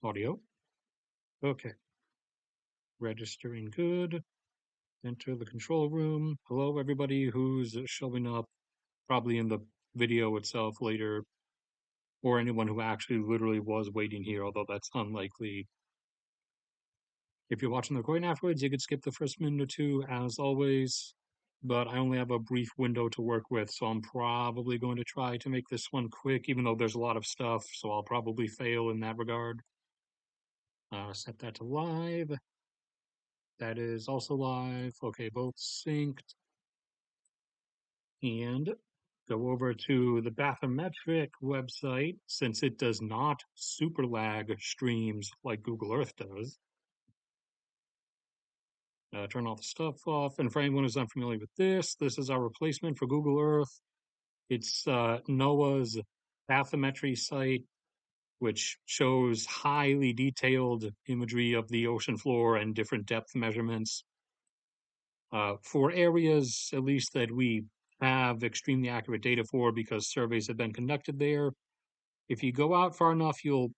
Audio. Okay. Registering good. Enter the control room. Hello, everybody who's showing up probably in the video itself later, or anyone who actually literally was waiting here, although that's unlikely. If you're watching the recording afterwards, you could skip the first minute or two, as always, but I only have a brief window to work with, so I'm probably going to try to make this one quick, even though there's a lot of stuff, so I'll probably fail in that regard. Set that to live. That is also live. Okay, both synced. And go over to the bathymetric website, since it does not super lag streams like Google Earth does. Turn all the stuff off. And for anyone who's unfamiliar with this is our replacement for Google Earth. It's NOAA's bathymetry site, which shows highly detailed imagery of the ocean floor and different depth measurements. For areas, at least that we have extremely accurate data for because surveys have been conducted there. If you go out far enough, you'll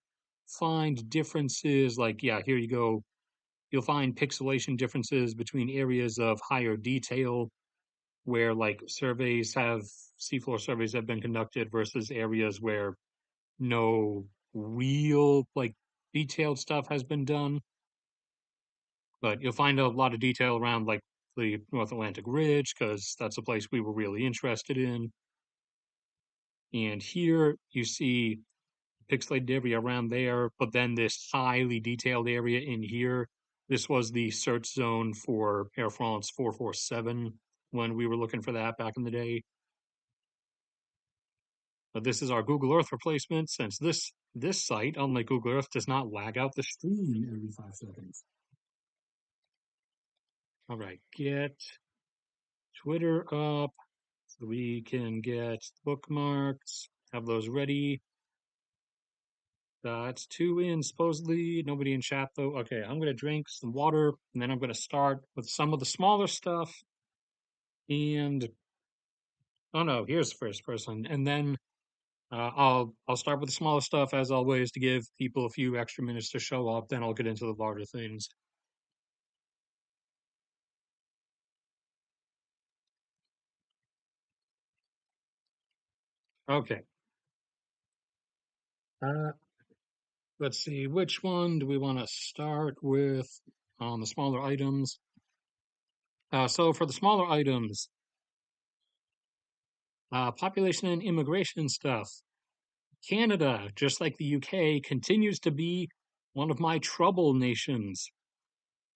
find differences like, yeah, here you go. You'll find pixelation differences between areas of higher detail where like seafloor surveys have been conducted versus areas where no real like detailed stuff has been done. But you'll find a lot of detail around like the North Atlantic Ridge because that's a place we were really interested in. And here you see pixelated area around there, but then this highly detailed area in here. This was the search zone for Air France 447 when we were looking for that back in the day. But this is our Google Earth replacement, since this site, unlike Google Earth, does not lag out the stream every 5 seconds. All right, get Twitter up so we can get bookmarks, have those ready. It's 2 in, supposedly. Nobody in chat, though. Okay, I'm going to drink some water, and then I'm going to start with some of the smaller stuff. And, oh no, here's the first person. And then I'll start with the smaller stuff, as always, to give people a few extra minutes to show up. Then I'll get into the larger things. Okay. Uh, let's see, which one do we want to start with on the smaller items? So for the smaller items, population and immigration stuff. Canada, just like the UK, continues to be one of my trouble nations.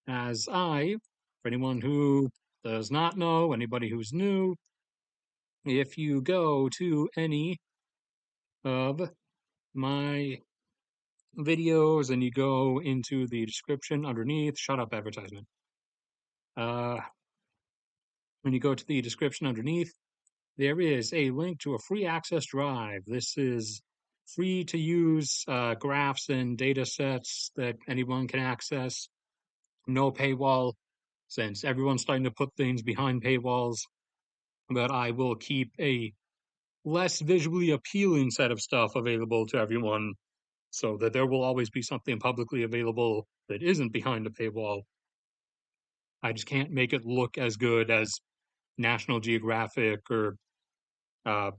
As for anyone who does not know, anybody who's new, if you go to any of my videos and you go into the description underneath, shut up advertisement. When you go to the description underneath, there is a link to a free access drive. This is free to use graphs and data sets that anyone can access. No paywall, since everyone's starting to put things behind paywalls. But I will keep a less visually appealing set of stuff available to everyone so that there will always be something publicly available that isn't behind a paywall. I just can't make it look as good as National Geographic or uh,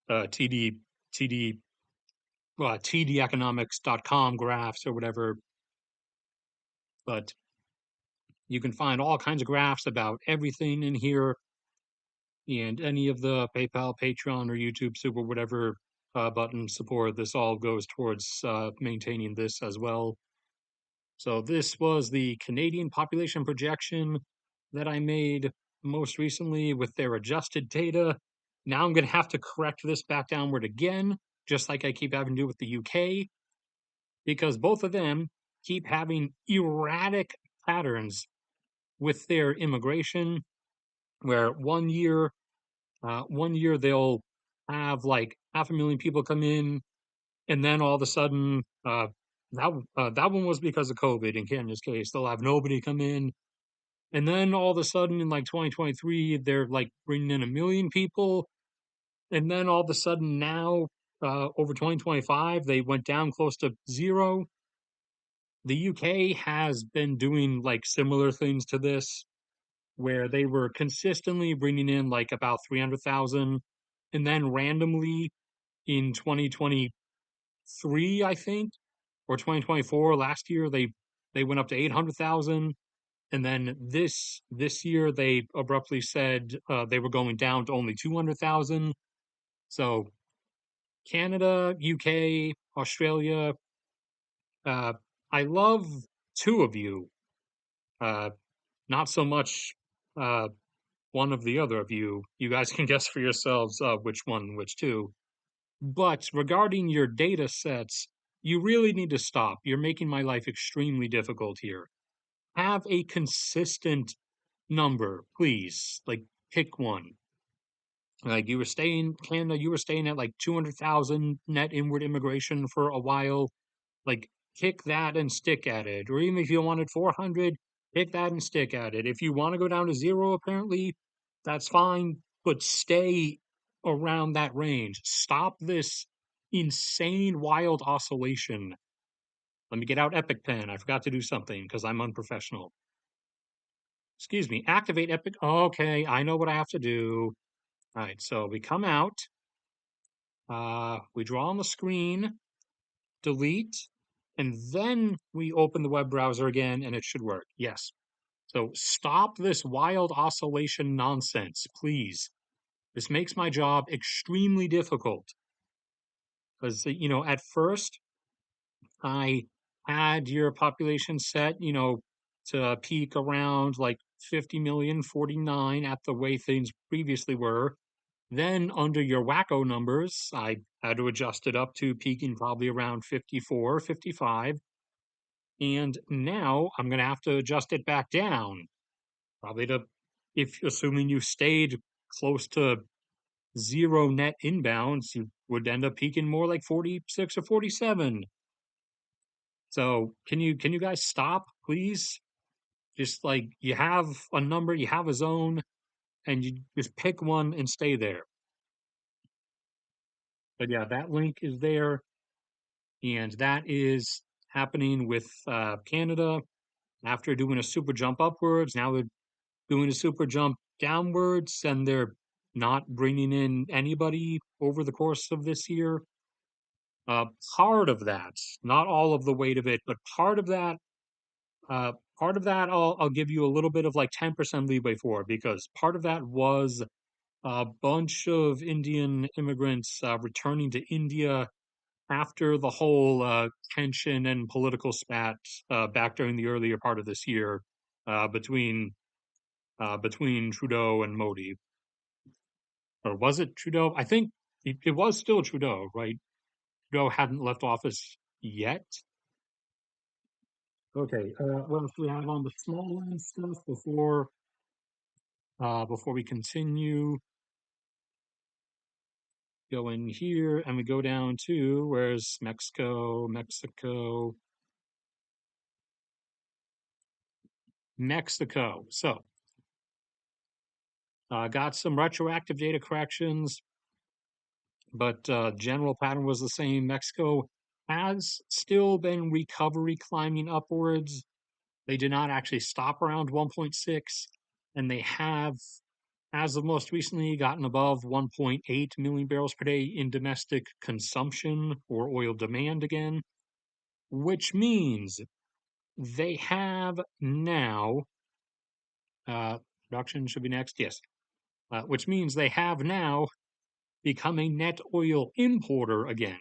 TD TD tdeconomics.com graphs or whatever. But you can find all kinds of graphs about everything in here, and any of the PayPal, Patreon, or YouTube Super, whatever button support. This all goes towards maintaining this as well. So this was the Canadian population projection that I made most recently with their adjusted data. Now I'm going to have to correct this back downward again, just like I keep having to do with the UK, because both of them keep having erratic patterns with their immigration, where one year they'll have like 500,000 people come in, and then all of a sudden, that one was because of COVID. In Canada's case, they'll have nobody come in, and then all of a sudden in like 2023, they're like bringing in 1 million people, and then all of a sudden now, over 2025, they went down close to zero. the UK has been doing like similar things to this, where they were consistently bringing in like about 300,000, and then randomly in 2023, I think, or 2024 last year, they went up to 800,000, and then this year they abruptly said they were going down to only 200,000. So Canada, UK, Australia, uh, I love two of you. Uh, Not so much uh, one of the other of you. You guys can guess for yourselves which one, which two. But regarding your data sets, you really need to stop. You're making my life extremely difficult here. Have a consistent number, please. Like, pick one. Like, you were staying, Canada, you were staying at like 200,000 net inward immigration for a while. Like, pick that and stick at it. Or even if you wanted 400, pick that and stick at it. If you want to go down to zero, apparently, that's fine, but stay around that range. Stop this insane, wild oscillation. Let me get out Epic Pen. I forgot to do something because I'm unprofessional. Excuse me, activate Epic. Okay, I know what I have to do. All right, so we come out, we draw on the screen, delete, and then we open the web browser again and it should work. Yes. So stop this wild oscillation nonsense, please. This makes my job extremely difficult because, at first I had your population set, to peak around like 50 million, 49 at the way things previously were. Then under your wacko numbers, I had to adjust it up to peaking probably around 54, 55. And now I'm going to have to adjust it back down, probably to, if assuming you stayed close to zero net inbounds, you would end up peaking more like 46 or 47. So can you guys stop, please? Just like you have a number, you have a zone, and you just pick one and stay there. But yeah, that link is there, and that is happening with Canada after doing a super jump upwards. Now they're doing a super jump downwards, and they're not bringing in anybody over the course of this year. Uh, Part of that, not all of the weight of it, but uh, part of that, I'll give you a little bit of like 10% leeway for, because part of that was a bunch of Indian immigrants returning to India after the whole tension and political spat back during the earlier part of this year between Trudeau and Modi. Or was it Trudeau? I think it was still Trudeau, right? Trudeau hadn't left office yet. Okay, what else do we have on the small line stuff before we continue? Go in here and we go down to where's Mexico, Mexico. So, got some retroactive data corrections, but general pattern was the same. Mexico has still been recovery climbing upwards. They did not actually stop around 1.6, and they have, as of most recently, gotten above 1.8 million barrels per day in domestic consumption or oil demand again, which means they have now, production should be next, yes, which means they have now become a net oil importer again.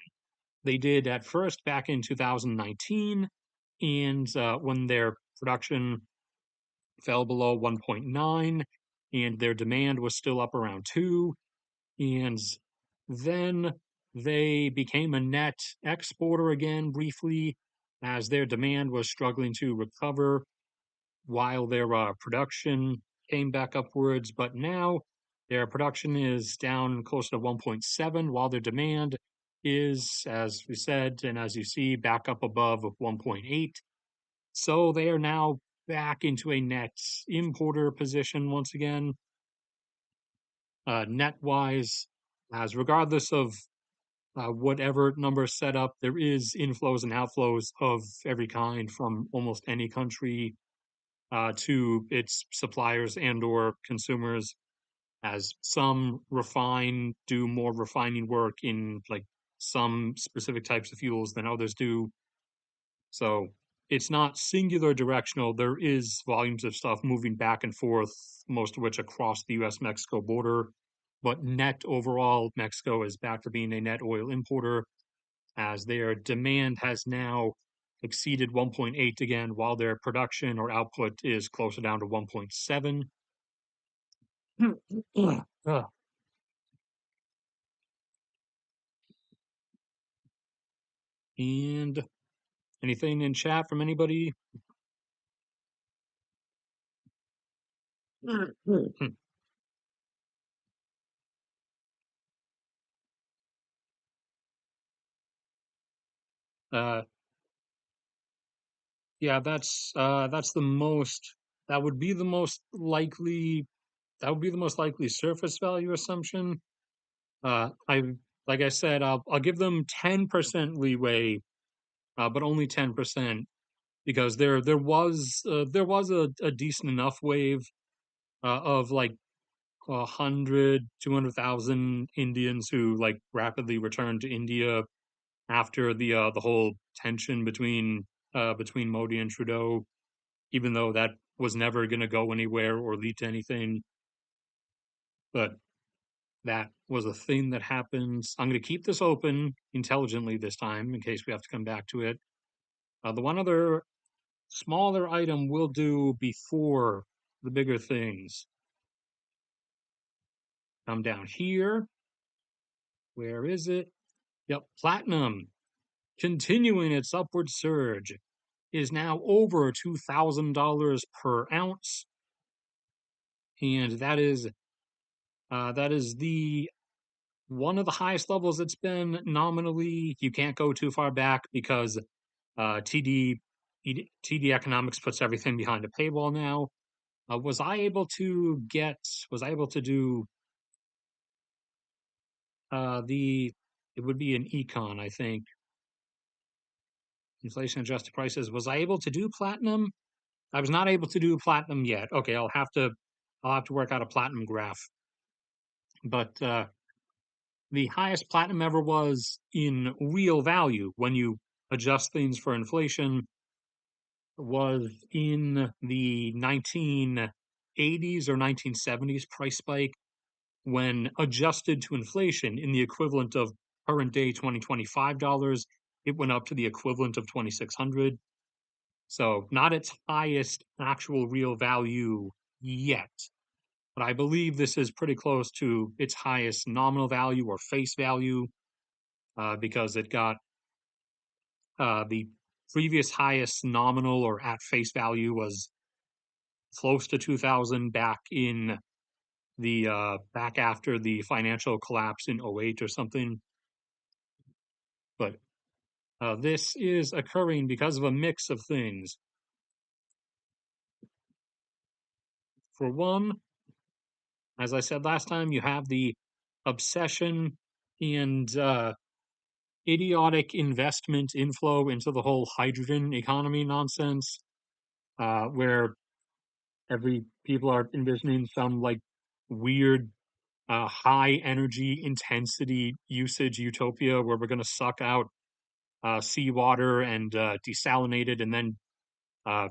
They did at first back in 2019, and when their production fell below 1.9 and their demand was still up around 2, and then they became a net exporter again briefly as their demand was struggling to recover while their production came back upwards. But now their production is down close to 1.7, while their demand is, as we said, and as you see, back up above 1.8. So they are now back into a net importer position once again, net wise, as regardless of whatever number is set up, there is inflows and outflows of every kind from almost any country to its suppliers and or consumers, as some do more refining work in like some specific types of fuels than others do. So it's not singular directional. There is volumes of stuff moving back and forth, most of which across the US Mexico border. But net overall, Mexico is back to being a net oil importer, as their demand has now exceeded 1.8 again, while their production or output is closer down to 1.7. And anything in chat from anybody? uh, yeah, that's the most. That would be the most likely. That would be the most likely surface value assumption. I like I said, I'll give them 10% leeway, but only 10%, because there was a decent enough wave of like 200,000 Indians who like rapidly returned to India after the whole tension between Modi and Trudeau, even though that was never going to go anywhere or lead to anything. But that was a thing that happens. I'm going to keep this open intelligently this time in case we have to come back to it. The one other smaller item we'll do before the bigger things. Come down here. Where is it? Yep, platinum, continuing its upward surge, is now over $2,000 per ounce, and that is the one of the highest levels it's been nominally. You can't go too far back because TD Economics puts everything behind a paywall now. Was I able to do the it would be an econ, I think, inflation adjusted prices. Was I able to do platinum? I was not able to do platinum yet. Okay, I'll have to work out a platinum graph. But the highest platinum ever was in real value when you adjust things for inflation was in the 1980s or 1970s price spike, when adjusted to inflation in the equivalent of current day 2025 dollars, it went up to the equivalent of 2,600. So not its highest actual real value yet, but I believe this is pretty close to its highest nominal value or face value, because it got the previous highest nominal or at face value was close to 2,000 back after the financial collapse in '08 or something. But this is occurring because of a mix of things. For one, as I said last time, you have the obsession and idiotic investment inflow into the whole hydrogen economy nonsense, where every people are envisioning some like weird high energy intensity usage utopia where we're going to suck out seawater and desalinate it, uh,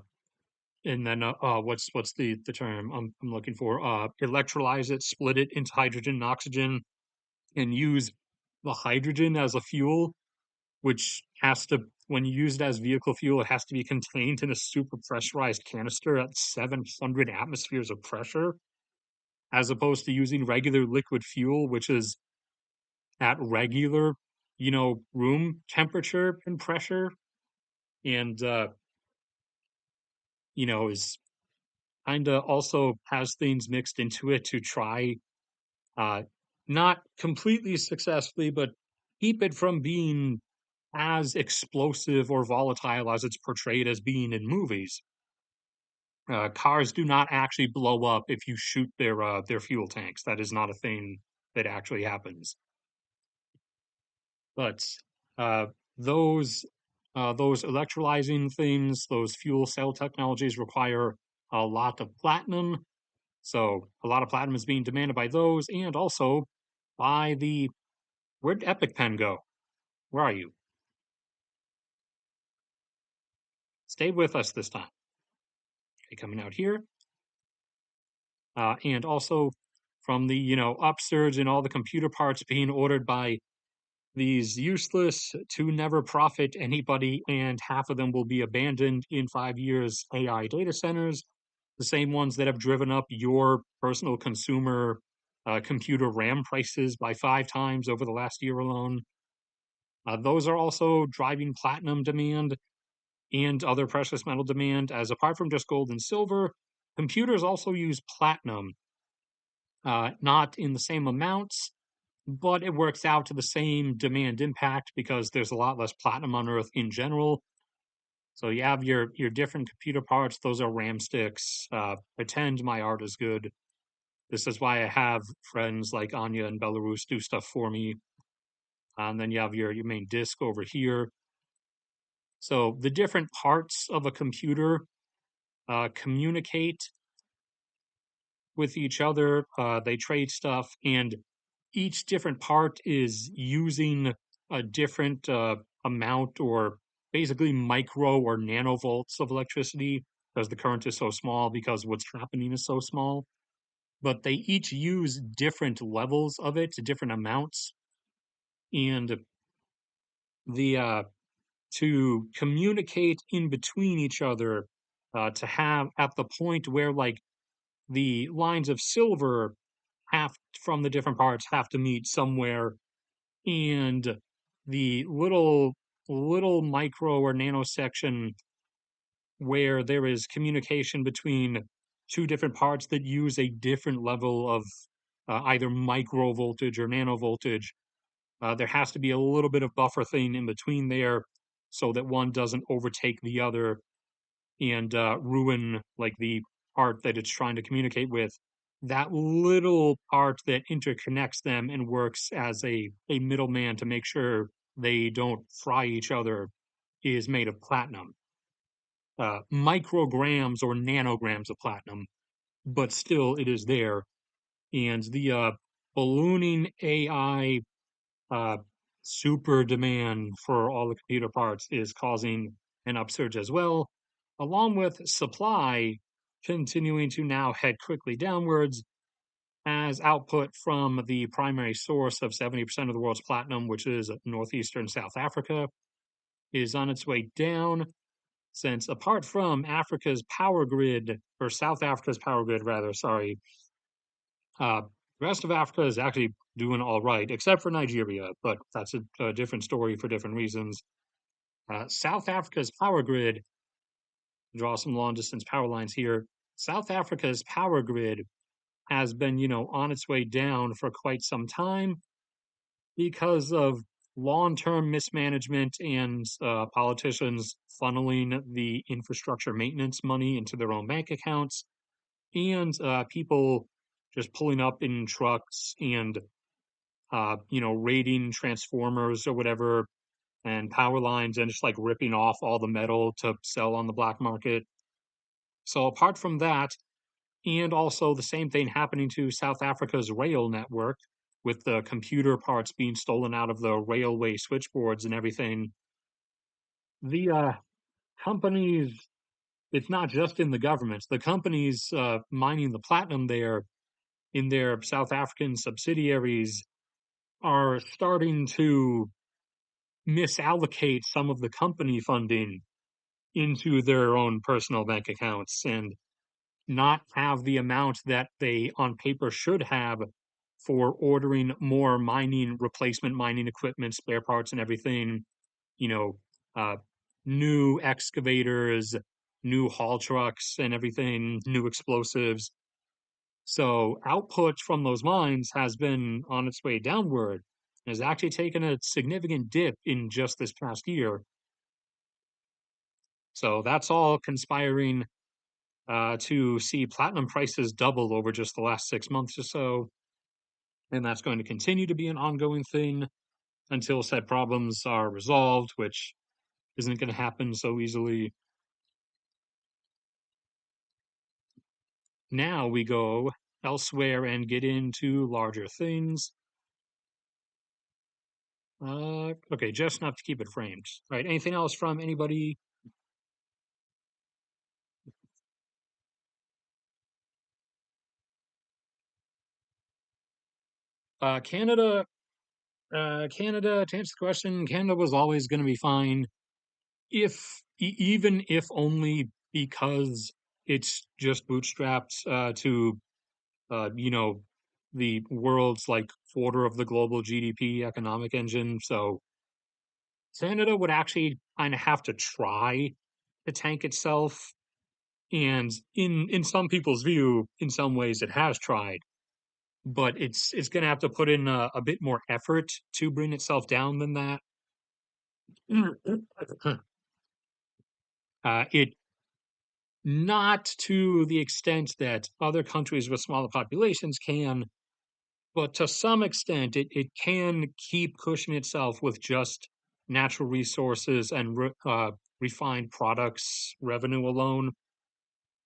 what's the term I'm looking for? Electrolyze it, split it into hydrogen and oxygen, and use the hydrogen as a fuel, which has to, when you use it as vehicle fuel, it has to be contained in a super pressurized canister at 700 atmospheres of pressure, as opposed to using regular liquid fuel, which is at regular, room temperature and pressure, and is kind of also has things mixed into it to try, uh, not completely successfully, but keep it from being as explosive or volatile as it's portrayed as being in movies. Cars do not actually blow up if you shoot their fuel tanks. That is not a thing that actually happens. But uh, those those electrolyzing things, those fuel cell technologies require a lot of platinum. So a lot of platinum is being demanded by those, and also by the where'd Epic Pen go? Where are you? Stay with us this time. Okay, coming out here, and also from the upsurge in all the computer parts being ordered by these useless to never profit anybody, and half of them will be abandoned in 5 years AI data centers, the same ones that have driven up your personal consumer computer RAM prices by 5 times over the last year alone. Those are also driving platinum demand and other precious metal demand, as apart from just gold and silver, computers also use platinum, not in the same amounts, but it works out to the same demand impact because there's a lot less platinum on Earth in general. So you have your different computer parts; those are RAM sticks. Pretend my art is good. This is why I have friends like Anya and Belarus do stuff for me. And then you have your main disk over here. So the different parts of a computer communicate with each other. They trade stuff, and each different part is using a different amount, or basically micro or nanovolts of electricity, because the current is so small, because what's happening is so small. But they each use different levels of it, different amounts, and the to communicate in between each other, to have at the point where like the lines of silver have from the different parts have to meet somewhere, and the little micro or nano section where there is communication between two different parts that use a different level of either micro voltage or nano voltage. There has to be a little bit of buffer thing in between there so that one doesn't overtake the other and ruin like the part that it's trying to communicate with. That little part that interconnects them and works as a middleman to make sure they don't fry each other is made of platinum. Micrograms or nanograms of platinum, but still it is there. And the ballooning AI uh, super demand for all the computer parts is causing an upsurge as well, along with supply continuing to now head quickly downwards as output from the primary source of 70% of the world's platinum, which is northeastern South Africa, is on its way down. Since apart from Africa's power grid, or South Africa's power grid, rather, sorry, the rest of Africa is actually doing all right, except for Nigeria, but that's a different story for different reasons. South Africa's power grid, draw some long distance power lines here. South Africa's power grid has been, on its way down for quite some time because of long term mismanagement and politicians funneling the infrastructure maintenance money into their own bank accounts, and people just pulling up in trucks and raiding transformers or whatever and power lines and just like ripping off all the metal to sell on the black market. So apart from that, and also the same thing happening to South Africa's rail network with the computer parts being stolen out of the railway switchboards and everything, the companies, it's not just in the government, the companies mining the platinum there in their South African subsidiaries are starting to misallocate some of the company funding into their own personal bank accounts and not have the amount that they on paper should have for ordering more mining replacement mining equipment, spare parts, and everything. You know, uh, new excavators, new haul trucks, and everything, new explosives. So output from those mines has been on its way downward. Has actually taken a significant dip in just this past year. So that's all conspiring to see platinum prices double over just the last 6 months or so. And that's going to continue to be an ongoing thing. until said problems are resolved, which isn't going to happen so easily. Now we go elsewhere and get into larger things. Okay, just enough to keep it framed. All right, anything else from anybody? Canada, Canada, to answer the question, Canada was always going to be fine even if only because it's just bootstrapped to you know, the world's like quarter of the global GDP economic engine. So Canada would actually kind of have to try to tank itself. And in some people's view, in some ways, it has tried, but it's going to have to put in a bit more effort to bring itself down than that. It not to the extent that other countries with smaller populations can, but to some extent, it can keep cushioning itself with just natural resources and refined products revenue alone.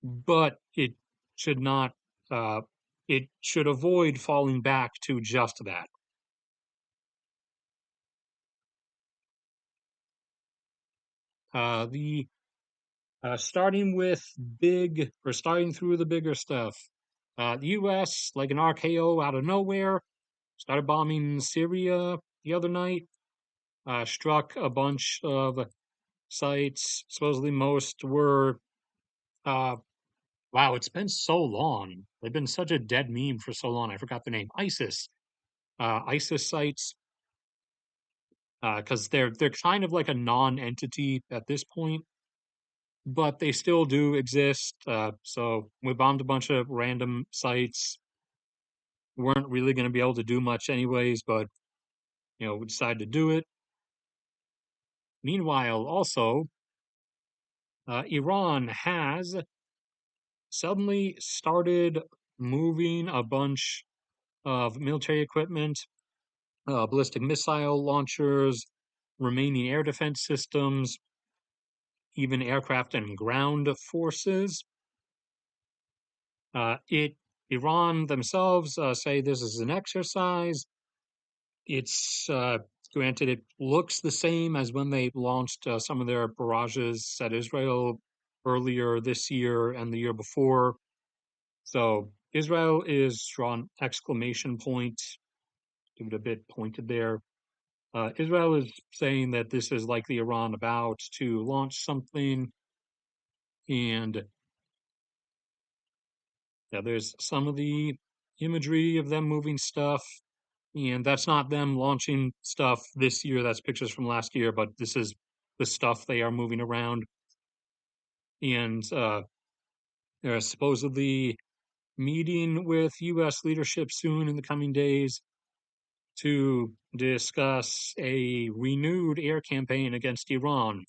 But it should not, uh, it should avoid falling back to just that. The starting with big or starting through the bigger stuff. The U.S., like an RKO out of nowhere, started bombing Syria the other night. Struck a bunch of sites. Supposedly, most were. Uh, wow, it's been so long. They've been such a dead meme for so long. I forgot the name. ISIS. ISIS sites, because they're kind of like a non-entity at this point, but they still do exist. So we bombed a bunch of random sites. Weren't really going to be able to do much anyways, but we decided to do it. Meanwhile, also, Iran has suddenly started moving a bunch of military equipment, ballistic missile launchers, remaining air defense systems, even aircraft and ground forces. It Iran themselves say this is an exercise. It's granted it looks the same as when they launched some of their barrages at Israel earlier this year and the year before. So Israel is drawn exclamation point, give it a bit pointed there. Israel is saying that this is likely Iran about to launch something, and yeah, there's some of the imagery of them moving stuff, and that's not them launching stuff this year. That's pictures from last year, but this is the stuff they are moving around, and they're supposedly meeting with U.S. leadership soon in the coming days to discuss a renewed air campaign against Iran,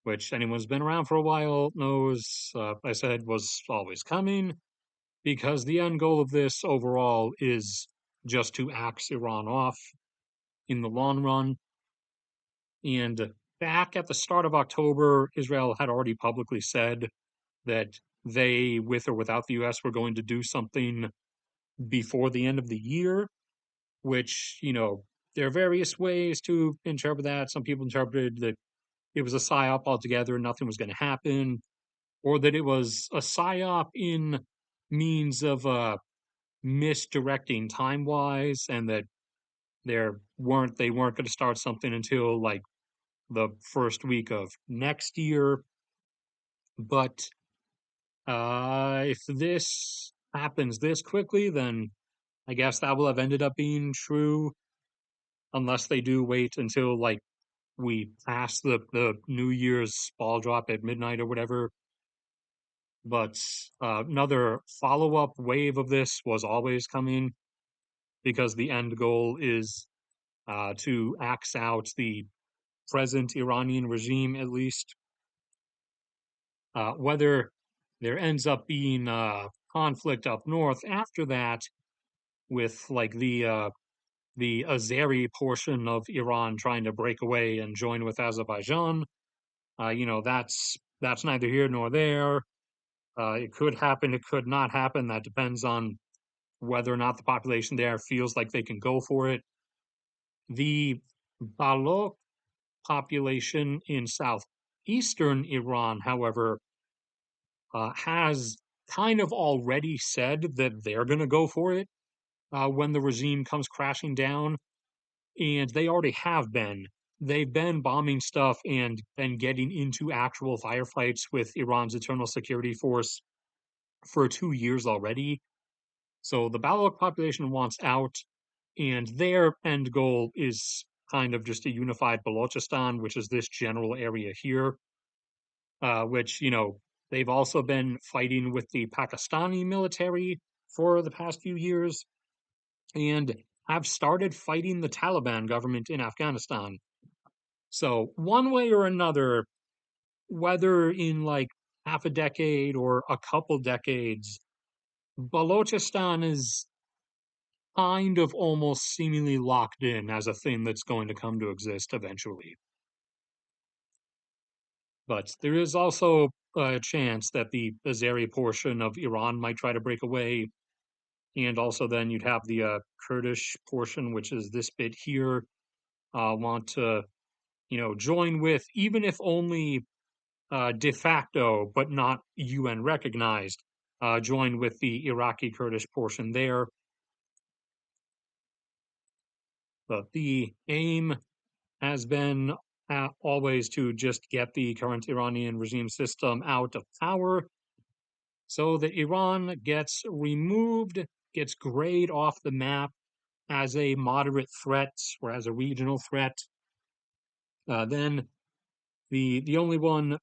which anyone who's been around for a while knows, I said, was always coming, because the end goal of this overall is just to axe Iran off in the long run. And back at the start of October, Israel had already publicly said that they, with or without the US, were going to do something before the end of the year, which, there are various ways to interpret that. Some people interpreted that it was a psyop altogether and nothing was going to happen, or that it was a psyop in means of misdirecting time wise, and that they weren't going to start something until like the first week of next year. But if this happens this quickly, then I guess that will have ended up being true, unless they do wait until like we pass the New Year's ball drop at midnight or whatever. But another follow up wave of this was always coming, because the end goal is to axe out the present Iranian regime, at least. Whether there ends up being conflict up north after that with like the the Azeri portion of Iran trying to break away and join with Azerbaijan. That's neither here nor there. It could happen, it could not happen. That depends on whether or not the population there feels like they can go for it. The Baloch population in southeastern Iran, however, has kind of already said that they're going to go for it when the regime comes crashing down, and they already have been. They've been bombing stuff and been getting into actual firefights with Iran's Internal Security Force for 2 years already. So the Baloch population wants out, and their end goal is kind of just a unified Balochistan, which is this general area here, which, they've also been fighting with the Pakistani military for the past few years and have started fighting the Taliban government in Afghanistan. So, one way or another, whether in like half a decade or a couple decades, Balochistan is kind of almost seemingly locked in as a thing that's going to come to exist eventually. But there is also a chance that the Azeri portion of Iran might try to break away. And also, then you'd have the Kurdish portion, which is this bit here, want to, join with, even if only de facto, but not UN recognized, join with the Iraqi Kurdish portion there. But the aim has been always to just get the current Iranian regime system out of power so that Iran gets removed, gets grayed off the map as a moderate threat or as a regional threat. Then the only one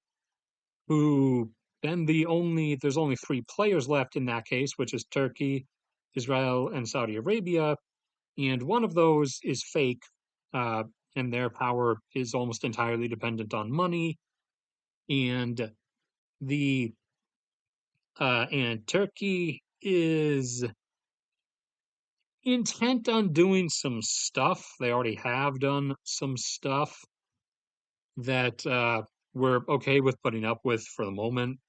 who there's only three players left in that case, which is Turkey, Israel, and Saudi Arabia, and one of those is fake, uh, and their power is almost entirely dependent on money, and the and Turkey is intent on doing some stuff. They already have done some stuff that we're okay with putting up with for the moment.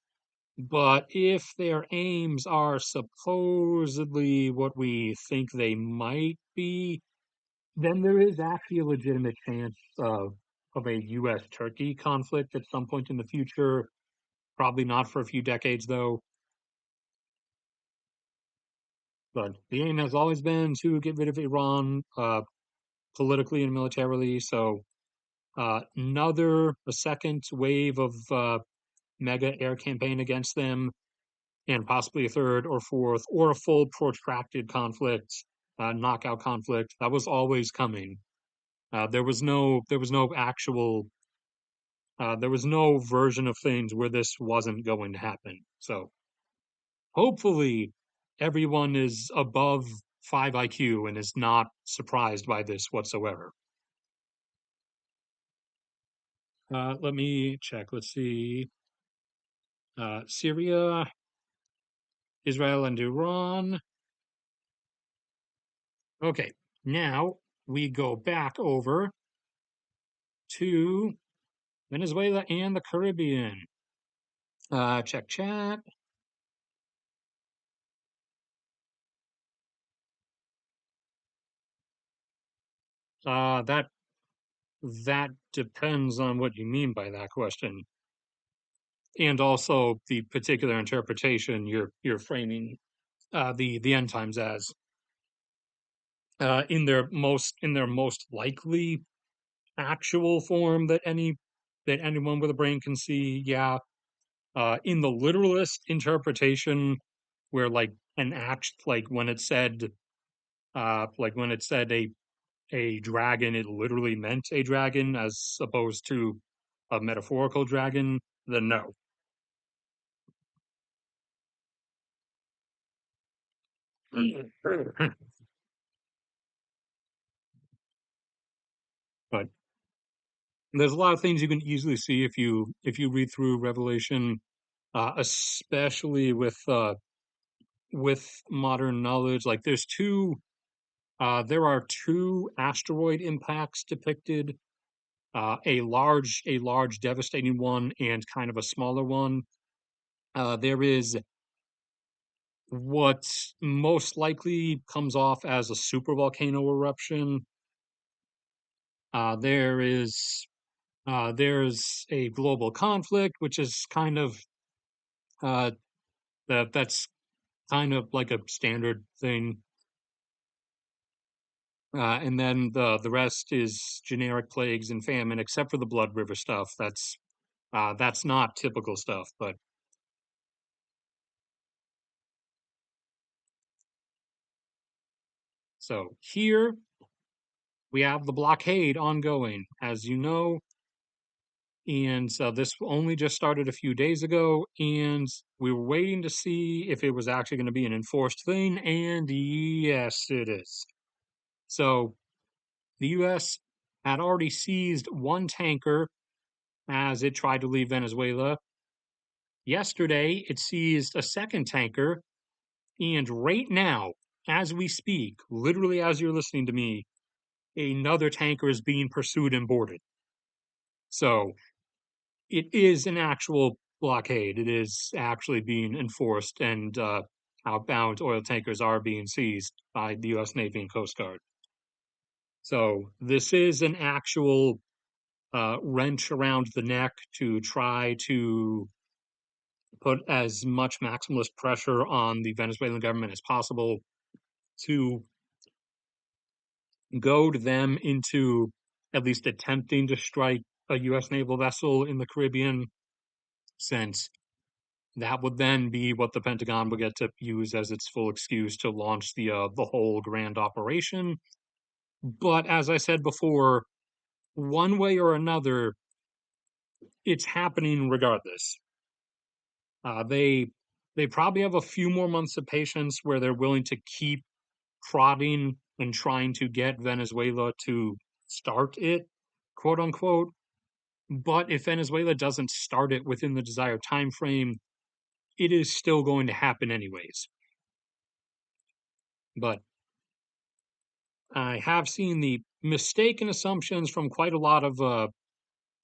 But if their aims are supposedly what we think they might be, then there is actually a legitimate chance of a U.S. Turkey conflict at some point in the future. Probably not for a few decades, though. But the aim has always been to get rid of Iran politically and militarily. So a second wave of mega air campaign against them, and possibly a third or fourth, or a full protracted conflict, knockout conflict. That was always coming. There was no version of things where this wasn't going to happen. So hopefully everyone is above 5 IQ and is not surprised by this whatsoever. Let me check. Let's see. Syria, Israel, and Iran. Okay, now we go back over to Venezuela and the Caribbean. Check chat. That depends on what you mean by that question, and also the particular interpretation you're framing the end times as. In their most likely actual form that anyone with a brain can see, yeah. In the literalist interpretation, where like an act, like when it said a dragon, it literally meant a dragon as opposed to a metaphorical dragon, then no. But there's a lot of things you can easily see if you read through Revelation, especially with modern knowledge. Like there's two There are two asteroid impacts depicted, a large devastating one and kind of a smaller one. There is what most likely comes off as a supervolcano eruption. Uh, there is there's a global conflict, which is kind of uh, that's kind of like a standard thing. And then the rest is generic plagues and famine, except for the Blood River stuff. That's not typical stuff, but so here we have the blockade ongoing, as you know, and this only just started a few days ago, and we were waiting to see if it was actually going to be an enforced thing, and yes, it is. So the U.S. had already seized one tanker as it tried to leave Venezuela. Yesterday, it seized a second tanker, and right now, as we speak, literally as you're listening to me, another tanker is being pursued and boarded. So it is an actual blockade. It is actually being enforced, and outbound oil tankers are being seized by the U.S. Navy and Coast Guard. So this is an actual wrench around the neck to try to put as much maximalist pressure on the Venezuelan government as possible to goad them into at least attempting to strike a U.S. naval vessel in the Caribbean, since that would then be what the Pentagon would get to use as its full excuse to launch the whole grand operation. But as I said before, one way or another, it's happening regardless. They probably have a few more months of patience where they're willing to keep prodding and trying to get Venezuela to start it, quote unquote. But if Venezuela doesn't start it within the desired time frame, it is still going to happen anyways. But I have seen the mistaken assumptions from quite a lot of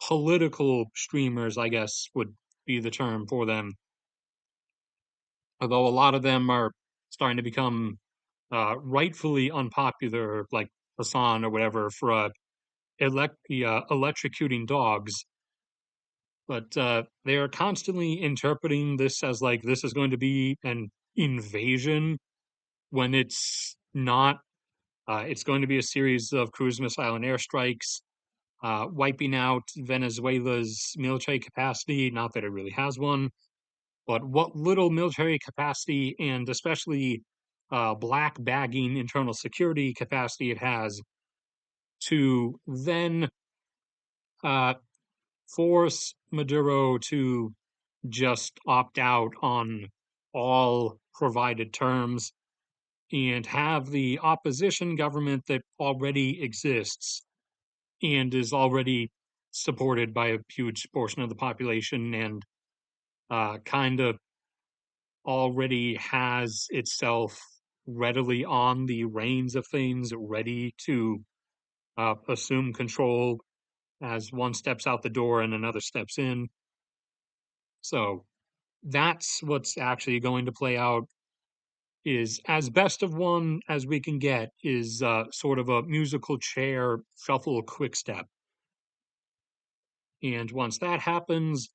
political streamers, I guess would be the term for them. Although a lot of them are starting to become rightfully unpopular, like Hassan or whatever, for electrocuting dogs. But they are constantly interpreting this as like this is going to be an invasion when it's not. It's going to be a series of cruise missile and airstrikes, wiping out Venezuela's military capacity. Not that it really has one, but what little military capacity and especially black bagging internal security capacity it has to then uh, force Maduro to just opt out on all provided terms and have the opposition government that already exists and is already supported by a huge portion of the population and kind of already has itself readily on the reins of things, ready to assume control as one steps out the door and another steps in. So that's what's actually going to play out, is as best of one as we can get, is sort of a musical chair shuffle quick step. And once that happens,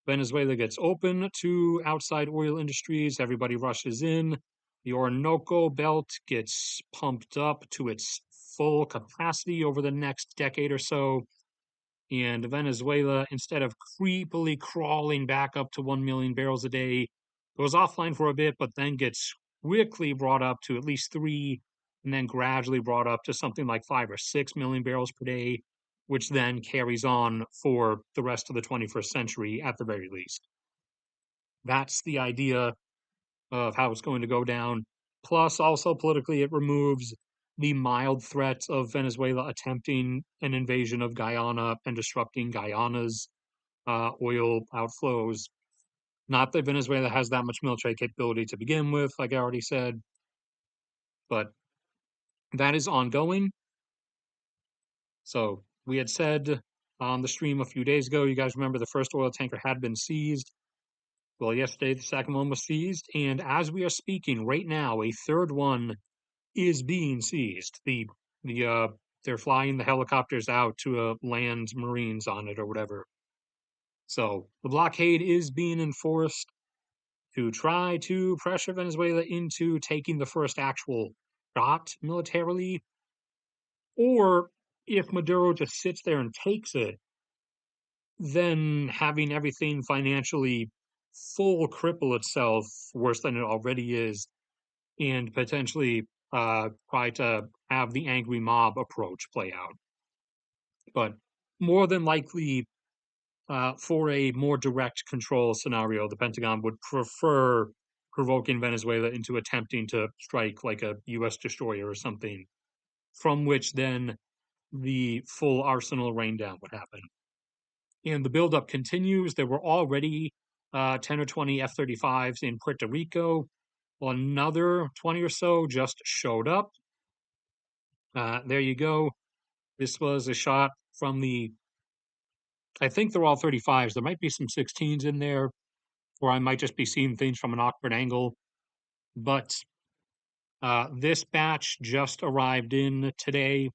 Venezuela gets open to outside oil industries. Everybody rushes in. The Orinoco Belt gets pumped up to its full capacity over the next decade or so. And Venezuela, instead of creepily crawling back up to 1 million barrels a day, goes offline for a bit, but then gets quickly brought up to at least 3, and then gradually brought up to something like 5 or 6 million barrels per day, which then carries on for the rest of the 21st century at the very least. That's the idea of how it's going to go down. Plus, also politically, it removes the mild threat of Venezuela attempting an invasion of Guyana and disrupting Guyana's oil outflows. Not that Venezuela has that much military capability to begin with, like I already said, but That is ongoing. So we had said on the stream a few days ago, you guys remember the first oil tanker had been seized. Well, yesterday the second one was seized, and as we are speaking right now, a third one is being seized. They're flying the helicopters out to land Marines on it or whatever. So the blockade is being enforced to try to pressure Venezuela into taking the first actual shot militarily, or if Maduro just sits there and takes it, then having everything financially full cripple itself worse than it already is, and potentially try to have the angry mob approach play out. But more than likely, for a more direct control scenario, the Pentagon would prefer provoking Venezuela into attempting to strike like a U.S. destroyer or something, from which then the full arsenal rain down would happen. And the buildup continues. There were already 10 or 20 F 35s in Puerto Rico. Well, another 20 or so just showed up. There you go. This was a shot from I think they're all 35s. There might be some 16s in there, or I might just be seeing things from an awkward angle. But this batch just arrived in today.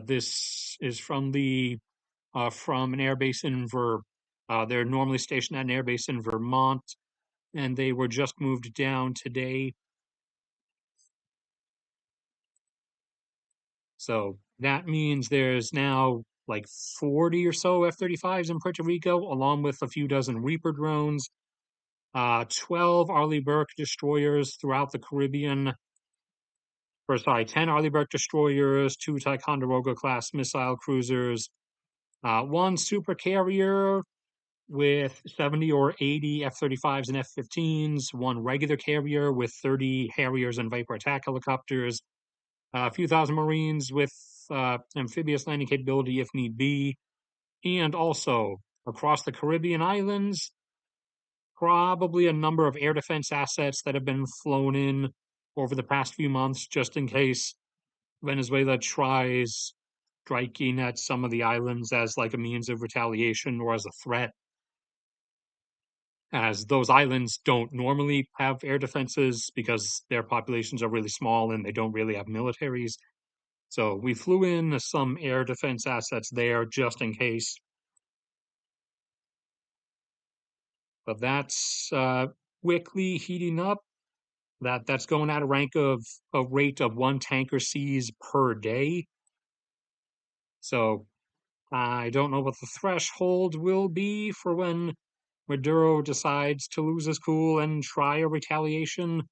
This is from from an airbase in they're normally stationed at an airbase in Vermont, and they were just moved down today. So that means there's now like 40 or so F-35s in Puerto Rico, along with a few dozen Reaper drones, 12 Arleigh Burke destroyers throughout the Caribbean. Or sorry, 10 Arleigh Burke destroyers, 2 Ticonderoga class missile cruisers, 1 super carrier with 70 or 80 F-35s and F-15s, 1 regular carrier with 30 Harriers and Viper attack helicopters, a few thousand Marines with amphibious landing capability if need be, and also across the Caribbean islands, probably a number of air defense assets that have been flown in over the past few months just in case Venezuela tries striking at some of the islands as like a means of retaliation or as a threat, as those islands don't normally have air defenses because their populations are really small and they don't really have militaries. So we flew in some air defense assets there just in case. But that's quickly heating up. That's going at a rate of 1 tanker seas per day. So I don't know what the threshold will be for when Maduro decides to lose his cool and try a retaliation,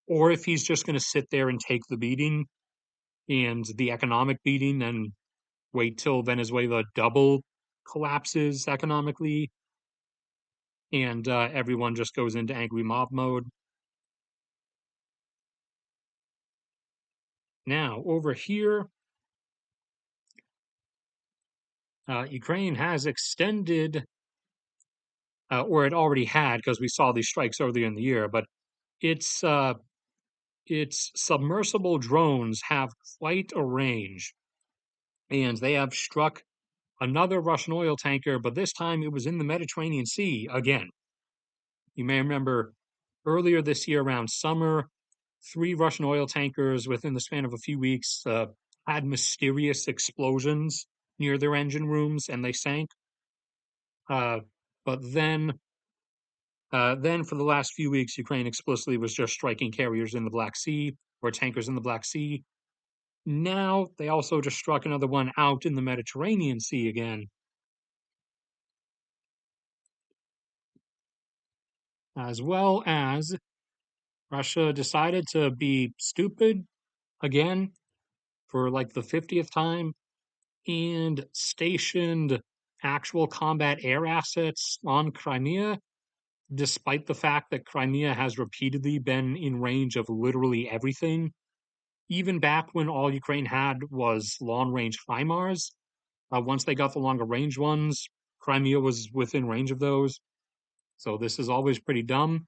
or if he's just going to sit there and take the beating and the economic beating and wait till Venezuela double collapses economically and everyone just goes into angry mob mode. Now, over here, Ukraine has extended, or it already had, because we saw these strikes earlier in the year, but its its submersible drones have quite a range, and they have struck another Russian oil tanker, but this time it was in the Mediterranean Sea again. You may remember earlier this year around summer, 3 Russian oil tankers within the span of a few weeks had mysterious explosions near their engine rooms and they sank. Uh, but then for the last few weeks, Ukraine explicitly was just striking carriers in the Black Sea or tankers in the Black Sea. Now they also just struck another one out in the Mediterranean Sea again. As well as Russia decided to be stupid again for like the 50th time and stationed actual combat air assets on Crimea, despite the fact that Crimea has repeatedly been in range of literally everything. Even back when all Ukraine had was long range HIMARS, once they got the longer range ones, Crimea was within range of those. So this is always pretty dumb,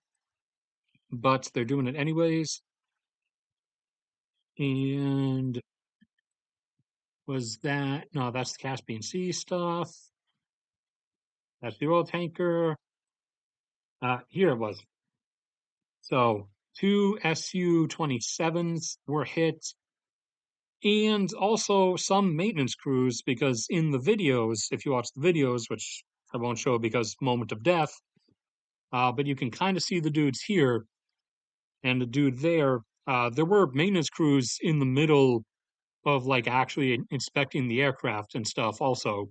but they're doing it anyways. And was that, no, that's the Caspian Sea stuff. That's the oil tanker. Here it was. So two Su-27s were hit, and also some maintenance crews, because in the videos, if you watch the videos, which I won't show because moment of death, but you can kind of see the dudes here and the dude there. There were maintenance crews in the middle of like actually inspecting the aircraft and stuff also.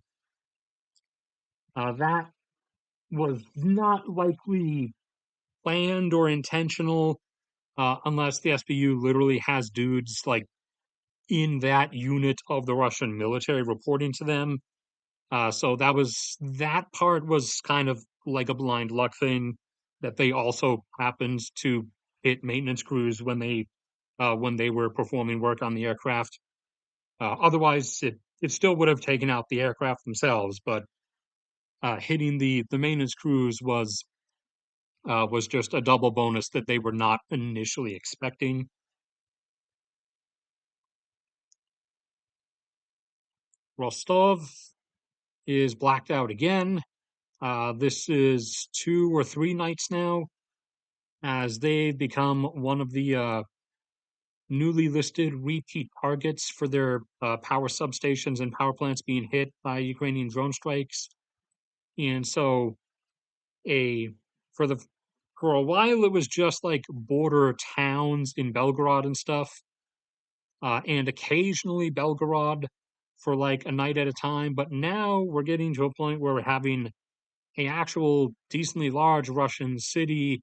That was not likely planned or intentional, unless the SBU literally has dudes like in that unit of the Russian military reporting to them. So that part was kind of like a blind luck thing, that they also happened to hit maintenance crews when they were performing work on the aircraft. Otherwise, it still would have taken out the aircraft themselves, but hitting the maintenance crews was just a double bonus that they were not initially expecting. Rostov is blacked out again. This is 2 or 3 nights now, as they become one of the newly listed repeat targets for their power substations and power plants being hit by Ukrainian drone strikes. And so, a for the for a while, it was just like border towns in Belgorod and stuff, and occasionally Belgorod for like a night at a time. But now we're getting to a point where we're having an actual decently large Russian city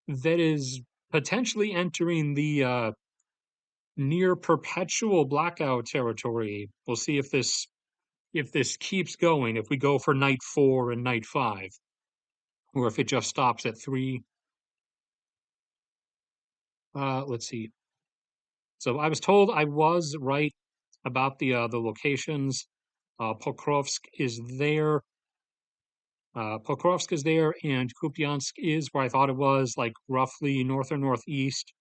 that is potentially entering the near perpetual blackout territory. We'll see if this keeps going, if we go for night 4 and night 5, or if it just stops at 3. Let's see. So I was told I was right about the locations. Pokrovsk is there. Pokrovsk is there, and Kupiansk is where I thought it was, like roughly north or northeast.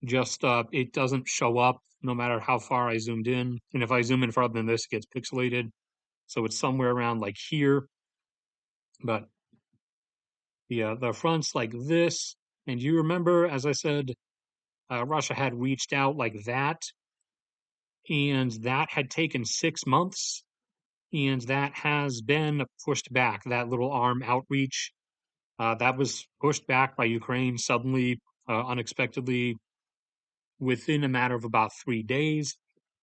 Just it doesn't show up no matter how far I zoomed in, and if I zoom in farther than this, it gets pixelated. So it's somewhere around like here. But the front's like this, and you remember, as I said, Russia had reached out like that, and that had taken 6 months, and that has been pushed back. That little arm outreach, that was pushed back by Ukraine suddenly, unexpectedly, within a matter of about 3 days.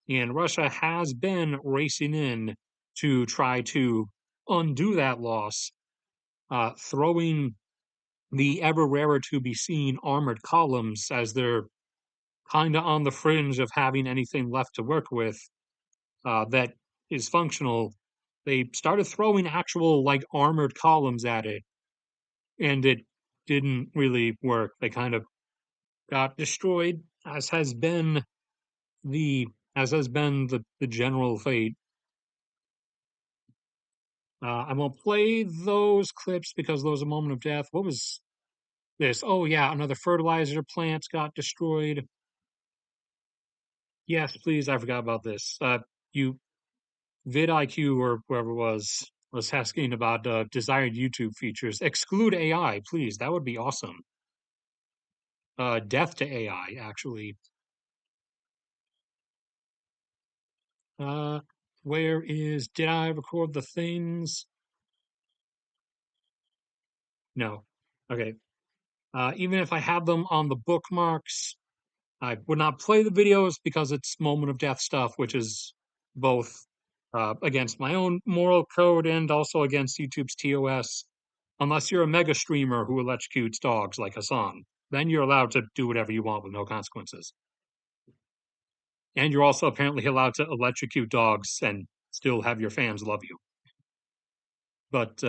And Russia has been racing in to try to undo that loss, throwing the ever rarer to be seen armored columns, as they're kind of on the fringe of having anything left to work with that is functional. They started throwing actual like armored columns at it, and it didn't really work. They kind of got destroyed, the as has been the general fate. I won't play those clips because those are moment of death. What was this? Oh yeah, another fertilizer plant got destroyed. Yes, please. I forgot about this. You vidIQ or whoever was asking about desired YouTube features. Exclude AI, please. That would be awesome. Death to AI, actually. Uh, where is? Did I record the things? No. Okay. Even if I have them on the bookmarks, I would not play the videos because it's moment of death stuff, which is both against my own moral code and also against YouTube's TOS. Unless you're a mega streamer who electrocutes dogs like Hassan, then you're allowed to do whatever you want with no consequences. And you're also apparently allowed to electrocute dogs and still have your fans love you. But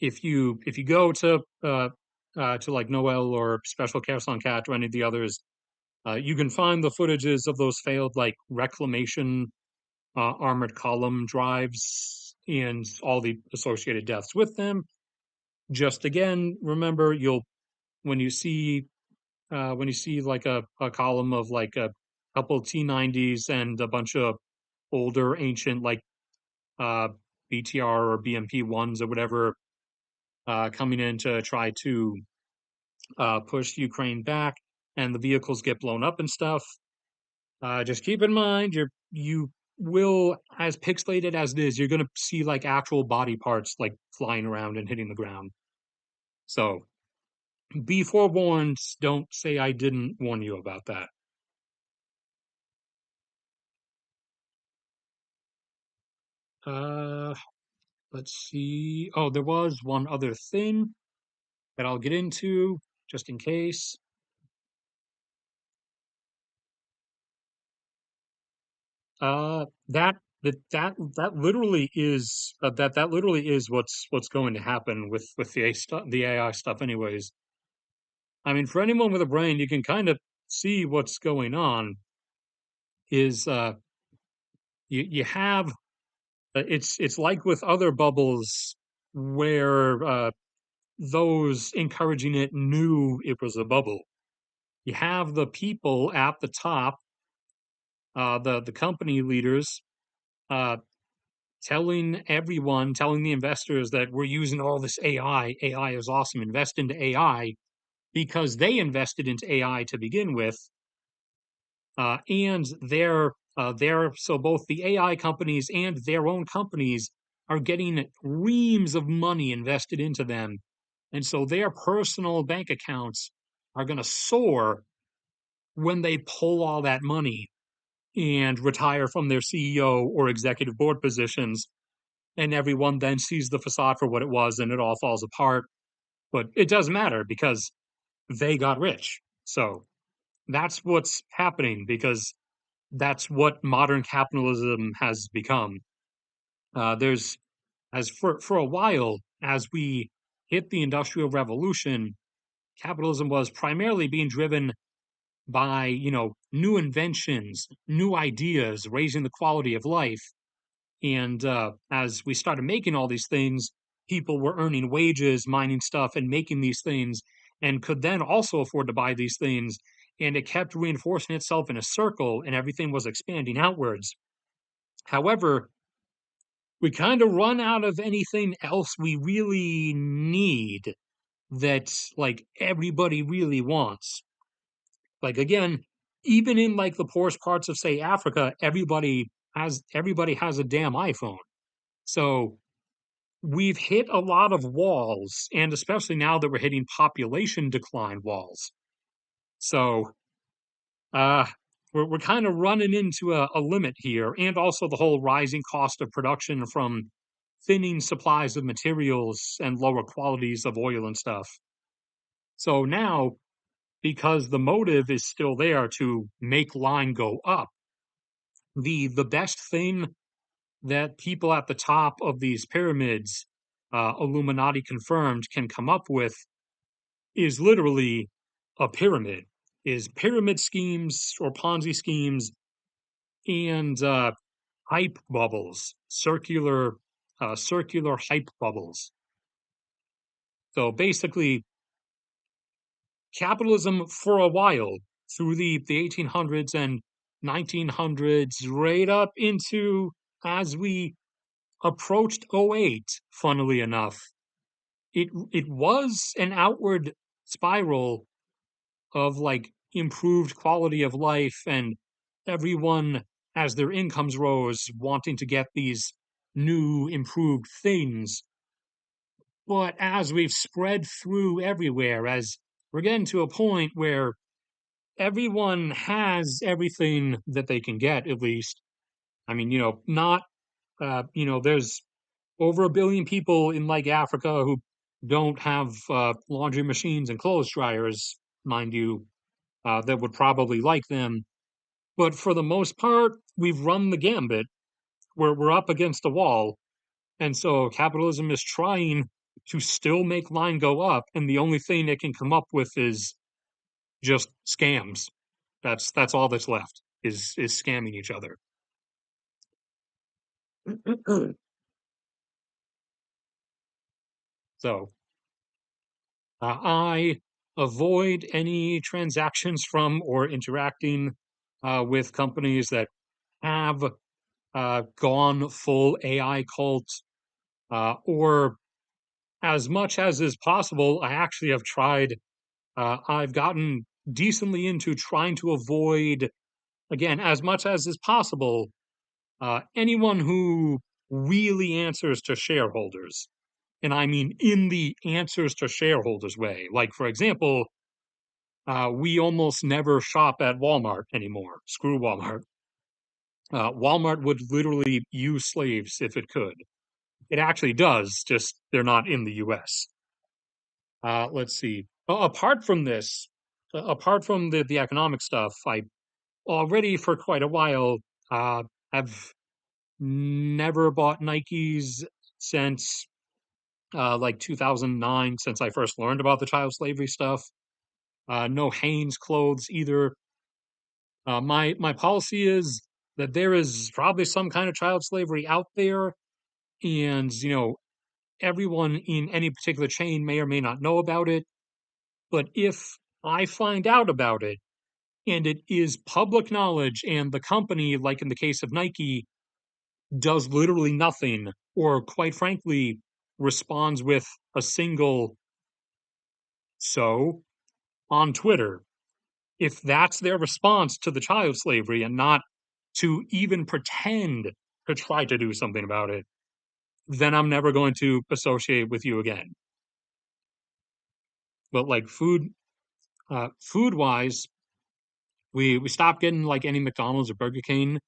if you go to like Noel or Special Kherson Cat or any of the others, you can find the footages of those failed like reclamation armored column drives and all the associated deaths with them. Just again, remember, you'll when you see when you see like a column of like a couple T90s and a bunch of older ancient like uh, BTR or BMP ones or whatever coming in to try to push Ukraine back, and the vehicles get blown up and stuff. Just keep in mind, you will, as pixelated as it is, you're gonna see like actual body parts like flying around and hitting the ground. So be forewarned. Don't say I didn't warn you about that. Uh, let's see. Oh, there was one other thing that I'll get into just in case. That literally is that literally is what's going to happen with the AI stuff. Anyways, I mean, for anyone with a brain, you can kind of see what's going on. Is you have it's like with other bubbles where those encouraging it knew it was a bubble. You have the people at the top, the company leaders, uh, telling everyone, telling the investors that we're using all this AI. AI is awesome. Invest into AI because they invested into AI to begin with, and they're so both the AI companies and their own companies are getting reams of money invested into them, and so their personal bank accounts are going to soar when they pull all that money and retire from their CEO or executive board positions, and everyone then sees the facade for what it was and it all falls apart. But it doesn't matter because they got rich. So that's what's happening because that's what modern capitalism has become. There's as for a while as we hit the industrial revolution, capitalism was primarily being driven by new inventions, new ideas, raising the quality of life. And as we started making all these things, people were earning wages, mining stuff, and making these things, and could then also afford to buy these things. And it kept reinforcing itself in a circle, and everything was expanding outwards. However, we kind of run out of anything else we really need that like everybody really wants. Like again, even in like the poorest parts of say Africa, everybody has a damn iPhone. So we've hit a lot of walls, and especially now that we're hitting population decline walls. So uh, we're kind of running into a limit here, and also the whole rising cost of production from thinning supplies of materials and lower qualities of oil and stuff. So now, because the motive is still there to make line go up, the best thing that people at the top of these pyramids, Illuminati confirmed, can come up with is literally a pyramid, is pyramid schemes or Ponzi schemes and hype bubbles, circular hype bubbles. So basically, capitalism for a while through the 1800s and 1900s, right up into as we approached '08, funnily enough, it was an outward spiral of like improved quality of life and everyone as their incomes rose wanting to get these new improved things. But as we've spread through everywhere, as we're getting to a point where everyone has everything that they can get, at least. I mean, not, there's over 1 billion people in like Africa who don't have laundry machines and clothes dryers, mind you, that would probably like them. But for the most part, we've run the gambit. We're up against a wall. And so capitalism is trying to still make line go up. And the only thing it can come up with is just scams. That's all that's left is scamming each other. So I avoid any transactions from or interacting with companies that have gone full AI cult, or as much as is possible, I actually have tried. I've gotten decently into trying to avoid, again, as much as is possible, anyone who really answers to shareholders. And I mean in the answers to shareholders way. Like, for example, we almost never shop at Walmart anymore. Screw Walmart. Walmart would literally use slaves if it could. It actually does, just they're not in the US. Let's see. Apart from this, apart from the economic stuff, I already for quite a while have never bought Nikes since like 2009, since I first learned about the child slavery stuff. No Hanes clothes either. My policy is that there is probably some kind of child slavery out there, and everyone in any particular chain may or may not know about it. But if I find out about it and it is public knowledge, and the company, like in the case of Nike, does literally nothing, or quite frankly, responds with a single so on Twitter, if that's their response to the child slavery and not to even pretend to try to do something about it, then I'm never going to associate with you again. But like food wise, we stopped getting like any McDonald's or Burger King.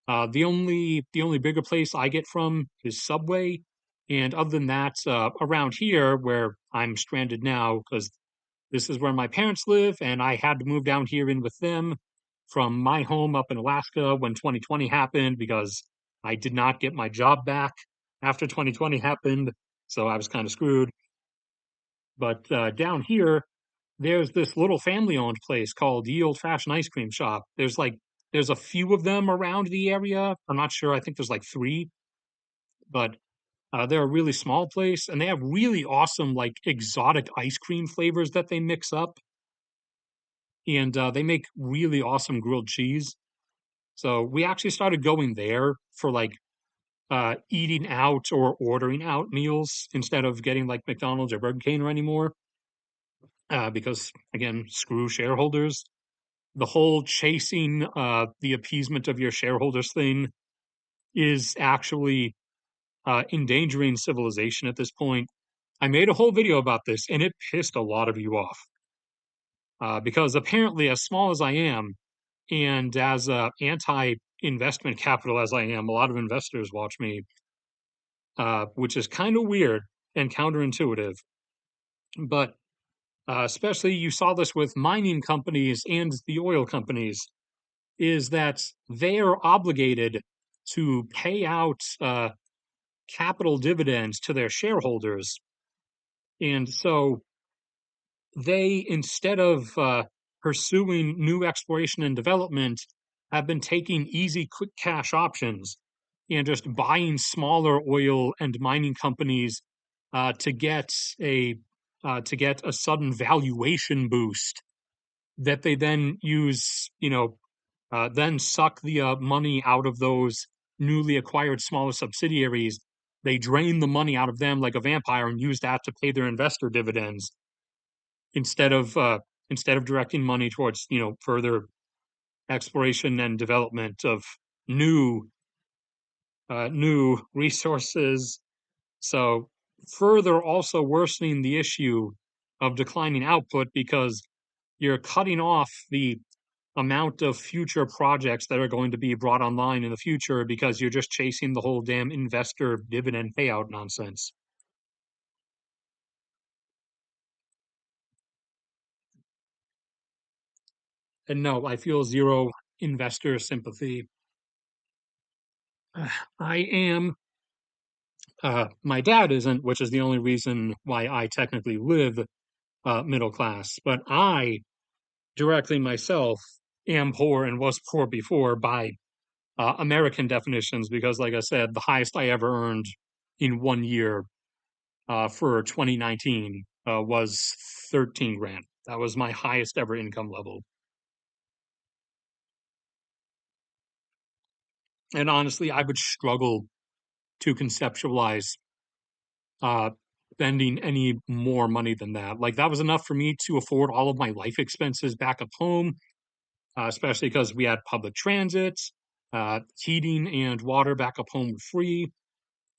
The only bigger place I get from is Subway, and other than that, around here where I'm stranded now, because this is where my parents live, and I had to move down here in with them from my home up in Alaska when 2020 happened because I did not get my job back after 2020 happened, so I was kind of screwed. But down here, there's this little family-owned place called Ye Old Fashioned Ice Cream Shop. There's a few of them around the area. I'm not sure. I think there's like three, but they're a really small place, and they have really awesome like exotic ice cream flavors that they mix up, and they make really awesome grilled cheese. So we actually started going there for like eating out or ordering out meals instead of getting like McDonald's or Burger King or anymore. Because again, screw shareholders. The whole chasing the appeasement of your shareholders thing is actually endangering civilization at this point. I made a whole video about this, and it pissed a lot of you off because apparently, as small as I am, and as anti-investment capital as I am, a lot of investors watch me, which is kind of weird and counterintuitive. But especially, you saw this with mining companies and the oil companies, is that they are obligated to pay out capital dividends to their shareholders. And so they, instead of pursuing new exploration and development, have been taking easy, quick cash options and just buying smaller oil and mining companies to get a sudden valuation boost that they then use, then suck the money out of those newly acquired smaller subsidiaries. They drain the money out of them like a vampire and use that to pay their investor dividends instead of uh, instead of directing money towards further exploration and development of new new resources. So further also worsening the issue of declining output because you're cutting off the amount of future projects that are going to be brought online in the future because you're just chasing the whole damn investor dividend payout nonsense. And no, I feel zero investor sympathy. I am, my dad isn't, which is the only reason why I technically live middle class, but I directly myself am poor and was poor before by American definitions because, like I said, the highest I ever earned in one year for 2019 was 13 grand. That was my highest ever income level. And honestly, I would struggle to conceptualize uh, spending any more money than that. Like that was enough for me to afford all of my life expenses back at home, especially because we had public transit, heating and water back up home were free,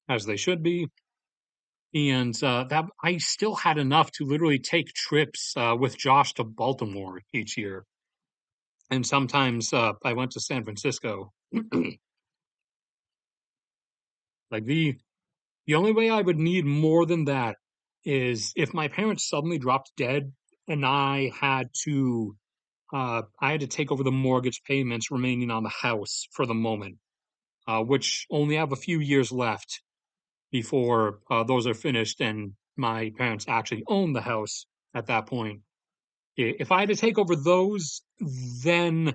as they should be. And that I still had enough to literally take trips with Josh to Baltimore each year, and sometimes I went to San Francisco. Like the only way I would need more than that is if my parents suddenly dropped dead and I had to take over the mortgage payments remaining on the house for the moment, which only have a few years left before those are finished and my parents actually own the house at that point. If I had to take over those, then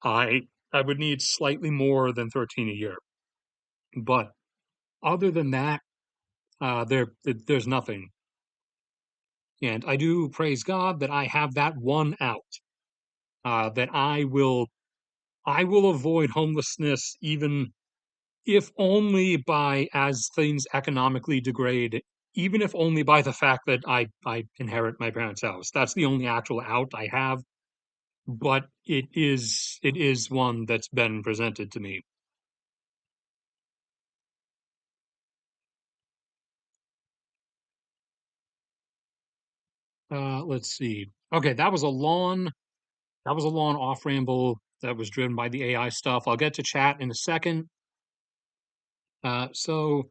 I would need slightly more than 13 a year. But other than that, there's nothing. And I do praise God that I have that one out. That I will avoid homelessness even if only by as things economically degrade, even if only by the fact that I inherit my parents' house. That's the only actual out I have, but it is one that's been presented to me. Let's see. Okay, that was a long off ramble that was driven by the AI stuff. I'll get to chat in a second. So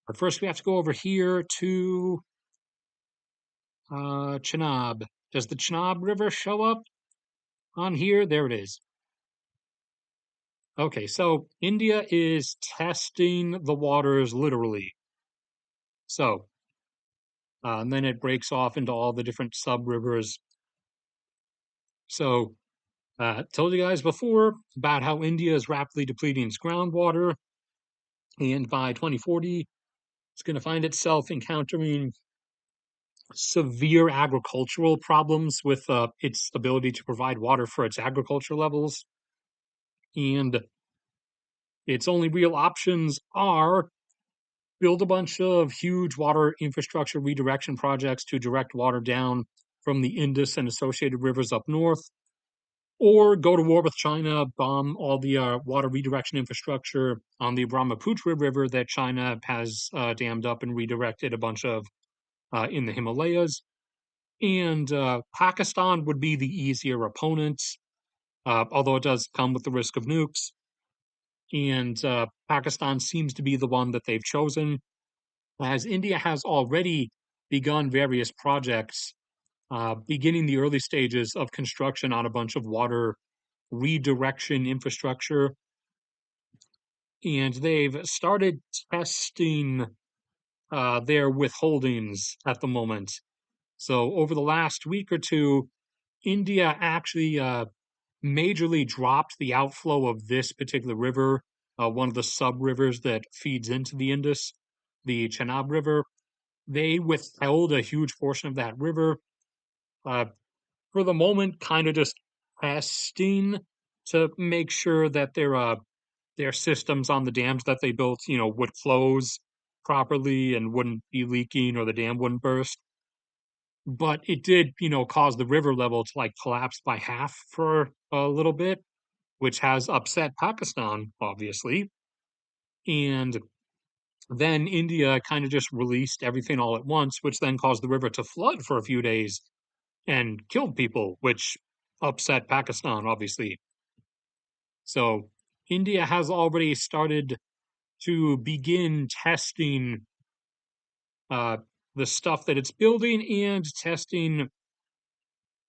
but first we have to go over here to Chenab. Does the Chenab River show up on here? There it is. Okay, so India is testing the waters literally. So, and then it breaks off into all the different sub rivers. So, told you guys before about how India is rapidly depleting its groundwater, and by 2040, it's going to find itself encountering severe agricultural problems with its ability to provide water for its agriculture levels. And its only real options are build a bunch of huge water infrastructure redirection projects to direct water down from the Indus and associated rivers up north, or go to war with China, bomb all the water redirection infrastructure on the Brahmaputra River that China has dammed up and redirected a bunch of in the Himalayas. And Pakistan would be the easier opponent, although it does come with the risk of nukes. And Pakistan seems to be the one that they've chosen, as India has already begun various projects, beginning the early stages of construction on a bunch of water redirection infrastructure. And they've started testing their withholdings at the moment. So, over the last week or two, India actually majorly dropped the outflow of this particular river, one of the sub rivers that feeds into the Indus, the Chenab River. They withheld a huge portion of that river, uh, for the moment, kind of just testing to make sure that their systems on the dams that they built, would close properly and wouldn't be leaking or the dam wouldn't burst. But it did, cause the river level to like collapse by half for a little bit, which has upset Pakistan, obviously. And then India kind of just released everything all at once, which then caused the river to flood for a few days and killed people, which upset Pakistan, obviously. So India has already started to begin testing uh, the stuff that it's building and testing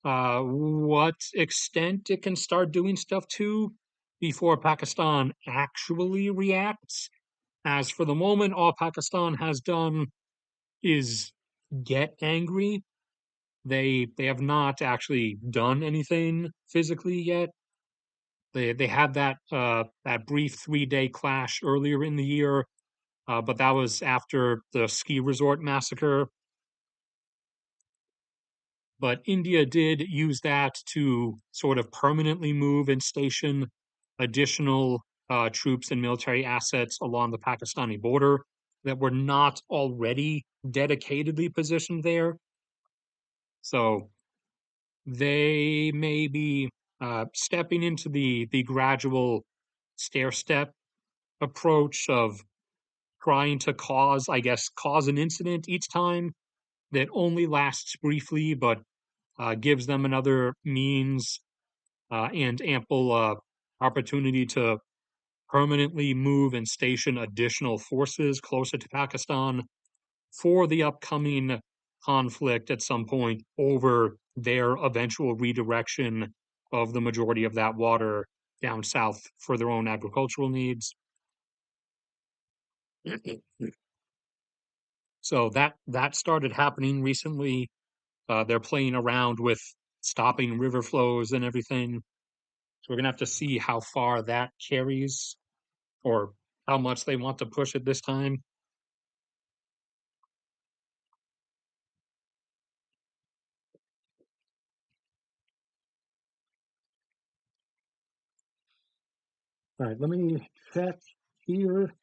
what extent it can start doing stuff to before Pakistan actually reacts. As for the moment, all Pakistan has done is get angry. They have not actually done anything physically yet. They had that brief 3-day clash earlier in the year, but that was after the ski resort massacre. but India did use that to sort of permanently move and station additional troops and military assets along the Pakistani border that were not already dedicatedly positioned there. So they may be stepping into the gradual stair step approach of trying to cause an incident each time that only lasts briefly, but gives them another means and ample opportunity to permanently move and station additional forces closer to Pakistan for the upcoming conflict at some point over their eventual redirection of the majority of that water down south for their own agricultural needs. So that started happening recently. They're playing around with stopping river flows and everything. So we're gonna have to see how far that carries or how much they want to push it this time. All right, let me check here.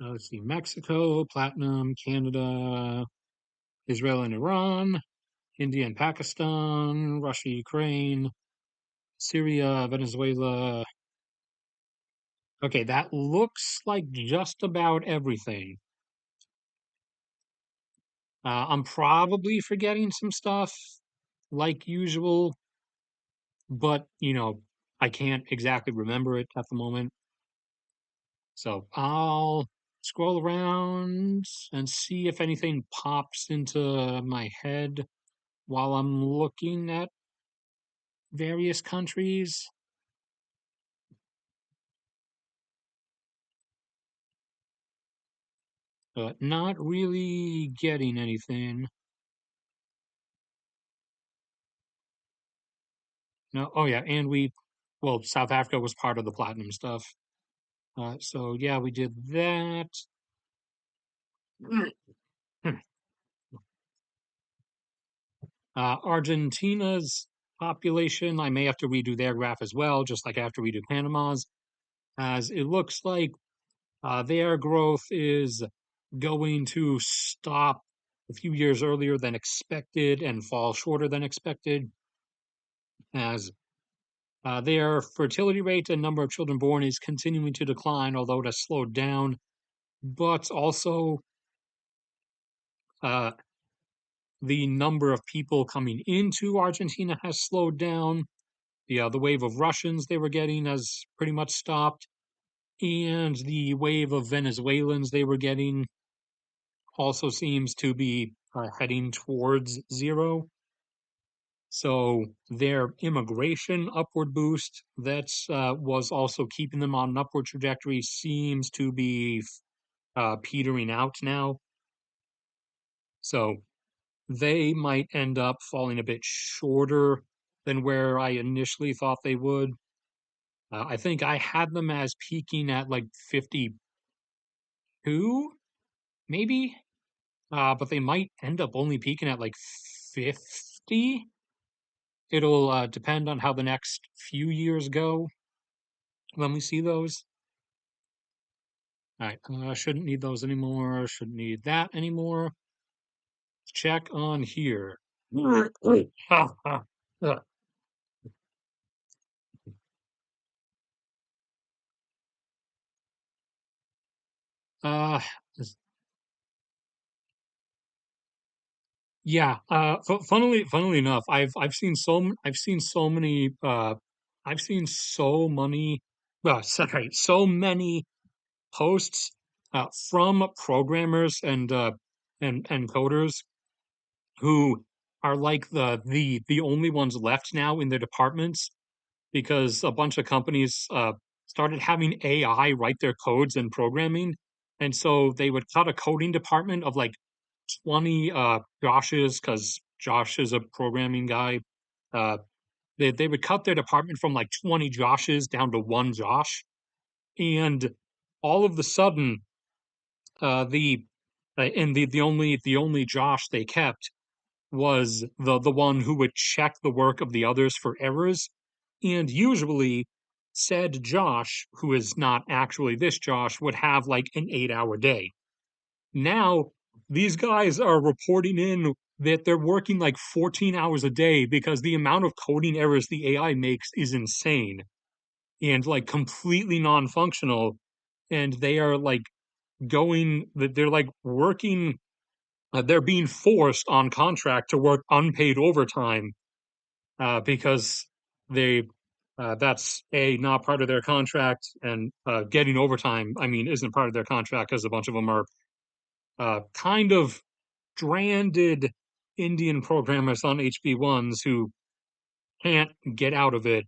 Let's see, Mexico, Platinum, Canada, Israel and Iran, India and Pakistan, Russia, Ukraine, Syria, Venezuela. Okay, that looks like just about everything. I'm probably forgetting some stuff, like usual, but I can't exactly remember it at the moment. So I'll scroll around and see if anything pops into my head while I'm looking at various countries. But not really getting anything. No, oh yeah, and well, South Africa was part of the platinum stuff. So yeah, we did that. Argentina's population, I may have to redo their graph as well, just like I have to redo Panama's, as it looks like their growth is going to stop a few years earlier than expected and fall shorter than expected, as their fertility rate and number of children born is continuing to decline, although it has slowed down. But also, uh, the number of people coming into Argentina has slowed down. The wave of Russians they were getting has pretty much stopped, and the wave of Venezuelans they were getting also seems to be heading towards zero. So their immigration upward boost that was also keeping them on an upward trajectory seems to be petering out now. So they might end up falling a bit shorter than where I initially thought they would. I think I had them as peaking at like 52, maybe, but they might end up only peaking at like 50. It'll depend on how the next few years go when we see those. All right, shouldn't need those anymore. Shouldn't need that anymore. Check on here. Uh, yeah. Funnily enough, I've seen so many I've seen so many sorry, so many posts from programmers and coders who are like the only ones left now in their departments because a bunch of companies started having AI write their codes and programming. And so they would cut a coding department of like 20 Joshes, because Josh is a programming guy. Uh, they would cut their department from like 20 Joshes down to one Josh. And all of the sudden, the and the only Josh they kept was the one who would check the work of the others for errors, and usually said Josh, who is not actually this Josh, would have like an 8-hour day. Now these guys are reporting in that they're working like 14 hours a day because the amount of coding errors the AI makes is insane and like completely non-functional. And they are like they're like working, they're being forced on contract to work unpaid overtime because they that's a not part of their contract, and getting overtime, I mean, isn't part of their contract because a bunch of them are kind of stranded Indian programmers on HB1s who can't get out of it,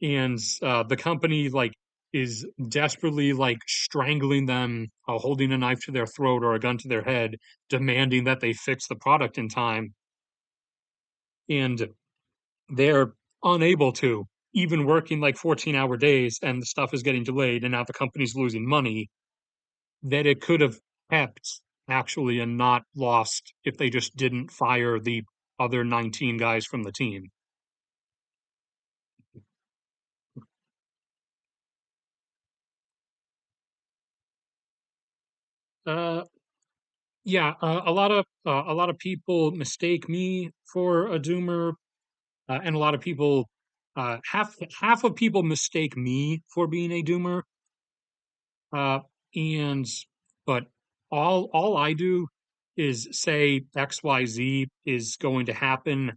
and the company like is desperately like strangling them, holding a knife to their throat or a gun to their head, demanding that they fix the product in time, and they're unable to, even working like 14-hour days, and the stuff is getting delayed, and now the company's losing money that it could have kept actually and not lost if they just didn't fire the other 19 guys from the team. Uh, yeah, a lot of people mistake me for a doomer, and a lot of people, half of people mistake me for being a doomer. Uh, and but all I do is say XYZ is going to happen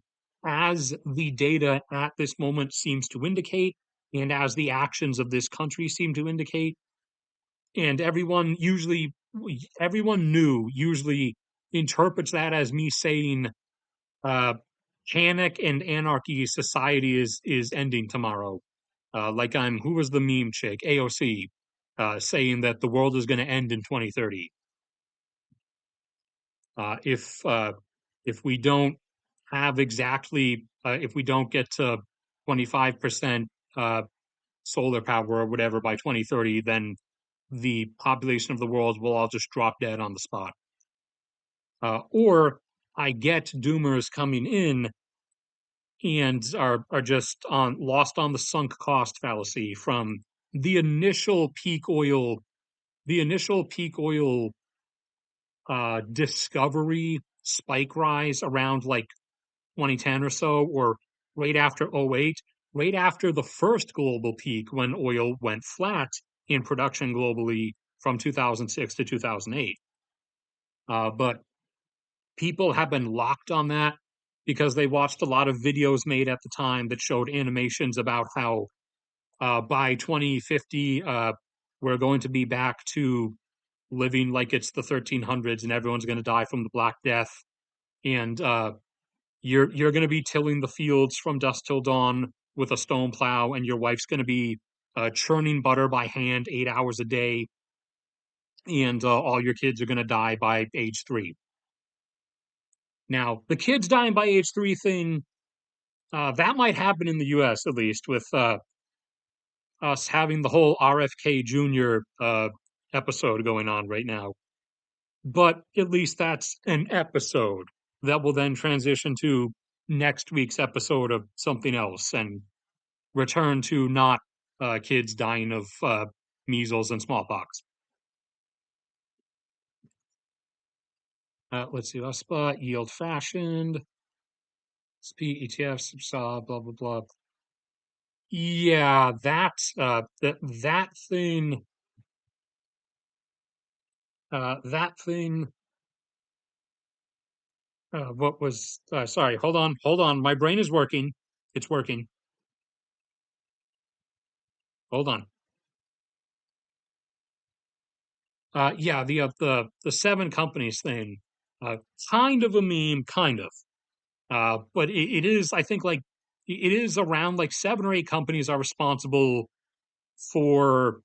as the data at this moment seems to indicate, and as the actions of this country seem to indicate. And everyone new usually interprets that as me saying, uh, panic and anarchy society is ending tomorrow. Like I'm who was the meme chick AOC, saying that the world is going to end in 2030. If we don't have exactly if we don't get to 25% solar power or whatever by 2030, then the population of the world will all just drop dead on the spot. Or I get doomers coming in and are just on lost on the sunk cost fallacy from the initial peak oil, the initial peak oil discovery spike rise around like 2010 or so, or right after '08, right after the first global peak when oil went flat in production globally from 2006 to 2008. But people have been locked on that because they watched a lot of videos made at the time that showed animations about how by 2050, we're going to be back to living like it's the 1300s and everyone's going to die from the Black Death. And you're going to be tilling the fields from dusk till dawn with a stone plow, and your wife's going to be churning butter by hand 8 hours a day, and all your kids are going to die by age 3. Now, the kids dying by age 3 thing, that might happen in the US at least, with us having the whole RFK Jr. Episode going on right now. But at least that's an episode that will then transition to next week's episode of something else and return to not kids dying of measles and smallpox. Let's see, spot yield fashioned, SP ETFs, blah blah blah. Yeah, that thing, that thing. What was? Sorry, hold on. My brain is working. It's working. Hold on. Yeah, the 7 companies thing, uh, kind of a meme, kind of. But it is, I think, like it is around like 7 or 8 companies are responsible for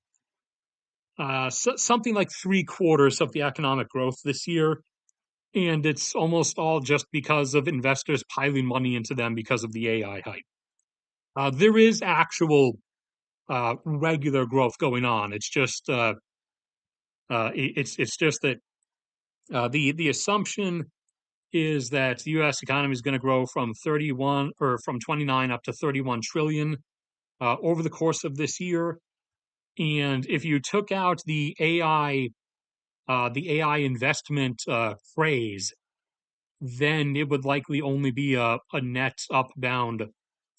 something like 3/4 of the economic growth this year, and it's almost all just because of investors piling money into them because of the AI hype. There is actual regular growth going on. It's just it's just that The assumption is that the U.S. economy is going to grow from 31 or from 29 up to 31 trillion over the course of this year. And if you took out the AI investment phrase, then it would likely only be a net upbound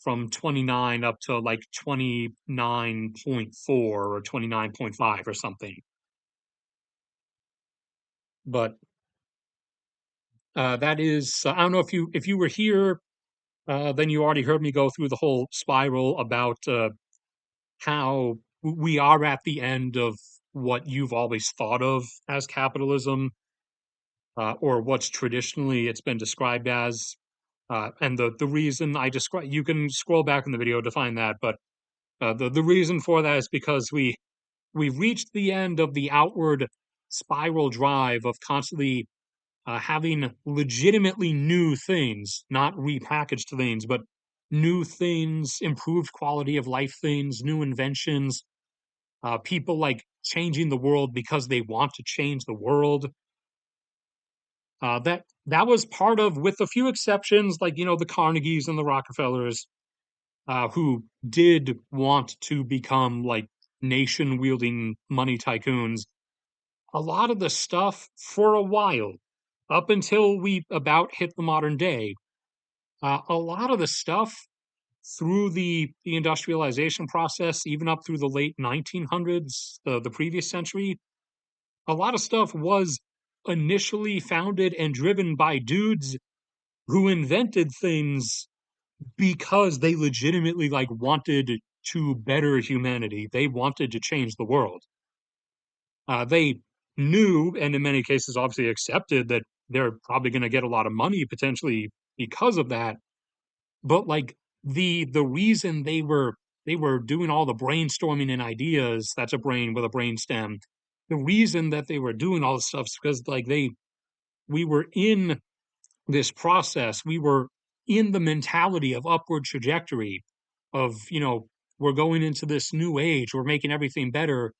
from 29 up to like 29.4 or 29.5 or something. But that is, I don't know if you were here, then you already heard me go through the whole spiral about how we are at the end of what you've always thought of as capitalism, or what's traditionally it's been described as. And the reason I describe, you can scroll back in the video to find that, but the reason for that is because we've reached the end of the outward spiral drive of constantly having legitimately new things, not repackaged things, but new things, improved quality of life things, new inventions, people like changing the world because they want to change the world. That was part of, with a few exceptions, like the Carnegies and the Rockefellers, who did want to become like nation wielding money tycoons. A lot of the stuff for a while, up until we about hit the modern day, a lot of the stuff through the industrialization process, even up through the late 1900s, the previous century, a lot of stuff was initially founded and driven by dudes who invented things because they legitimately like wanted to better humanity. They wanted to change the world. They knew, and in many cases, obviously accepted that they're probably going to get a lot of money potentially because of that. But like the reason they were doing all the brainstorming and ideas, that's a brain with a brain stem. The reason that they were doing all this stuff is because like we were in this process, we were in the mentality of upward trajectory of, we're going into this new age, we're making everything better.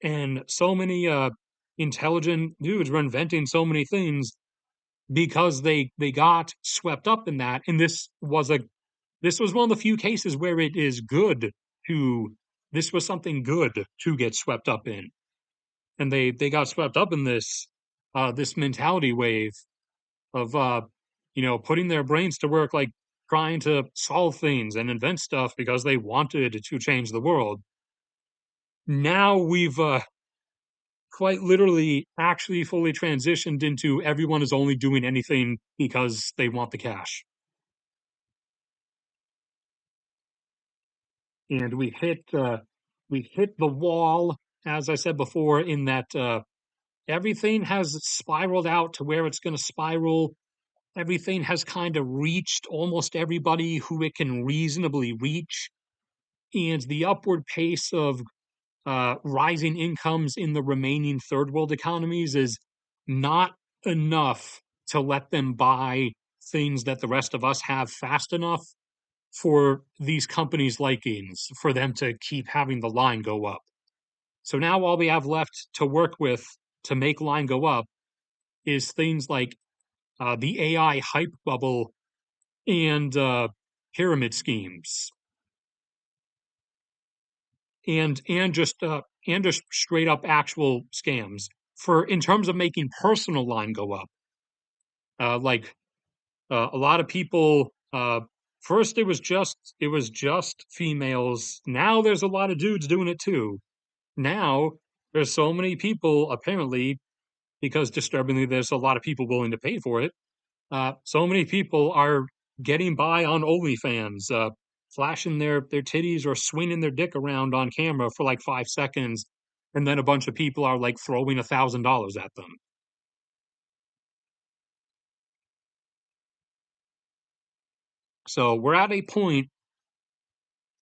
And so many intelligent dudes were inventing so many things because they got swept up in that. And this was one of the few cases where it is good to this was something good to get swept up in. And they got swept up in this mentality wave of putting their brains to work, like trying to solve things and invent stuff because they wanted to change the world. Now we've quite literally actually fully transitioned into everyone is only doing anything because they want the cash. And we hit the wall, as I said before, in that everything has spiraled out to where it's going to spiral. Everything has kind of reached almost everybody who it can reasonably reach. And the upward pace of rising incomes in the remaining third world economies is not enough to let them buy things that the rest of us have fast enough for these companies' likings, for them to keep having the line go up. So now all we have left to work with to make line go up is things like the AI hype bubble and pyramid schemes, and just straight up actual scams for in terms of making personal line go up. Like a lot of people. First, it was just females. Now there's a lot of dudes doing it too. Now there's so many people apparently because disturbingly there's a lot of people willing to pay for it. So many people are getting by on OnlyFans, flashing their titties or swinging their dick around on camera for like 5 seconds, and then a bunch of people are like throwing $1,000 at them. So we're at a point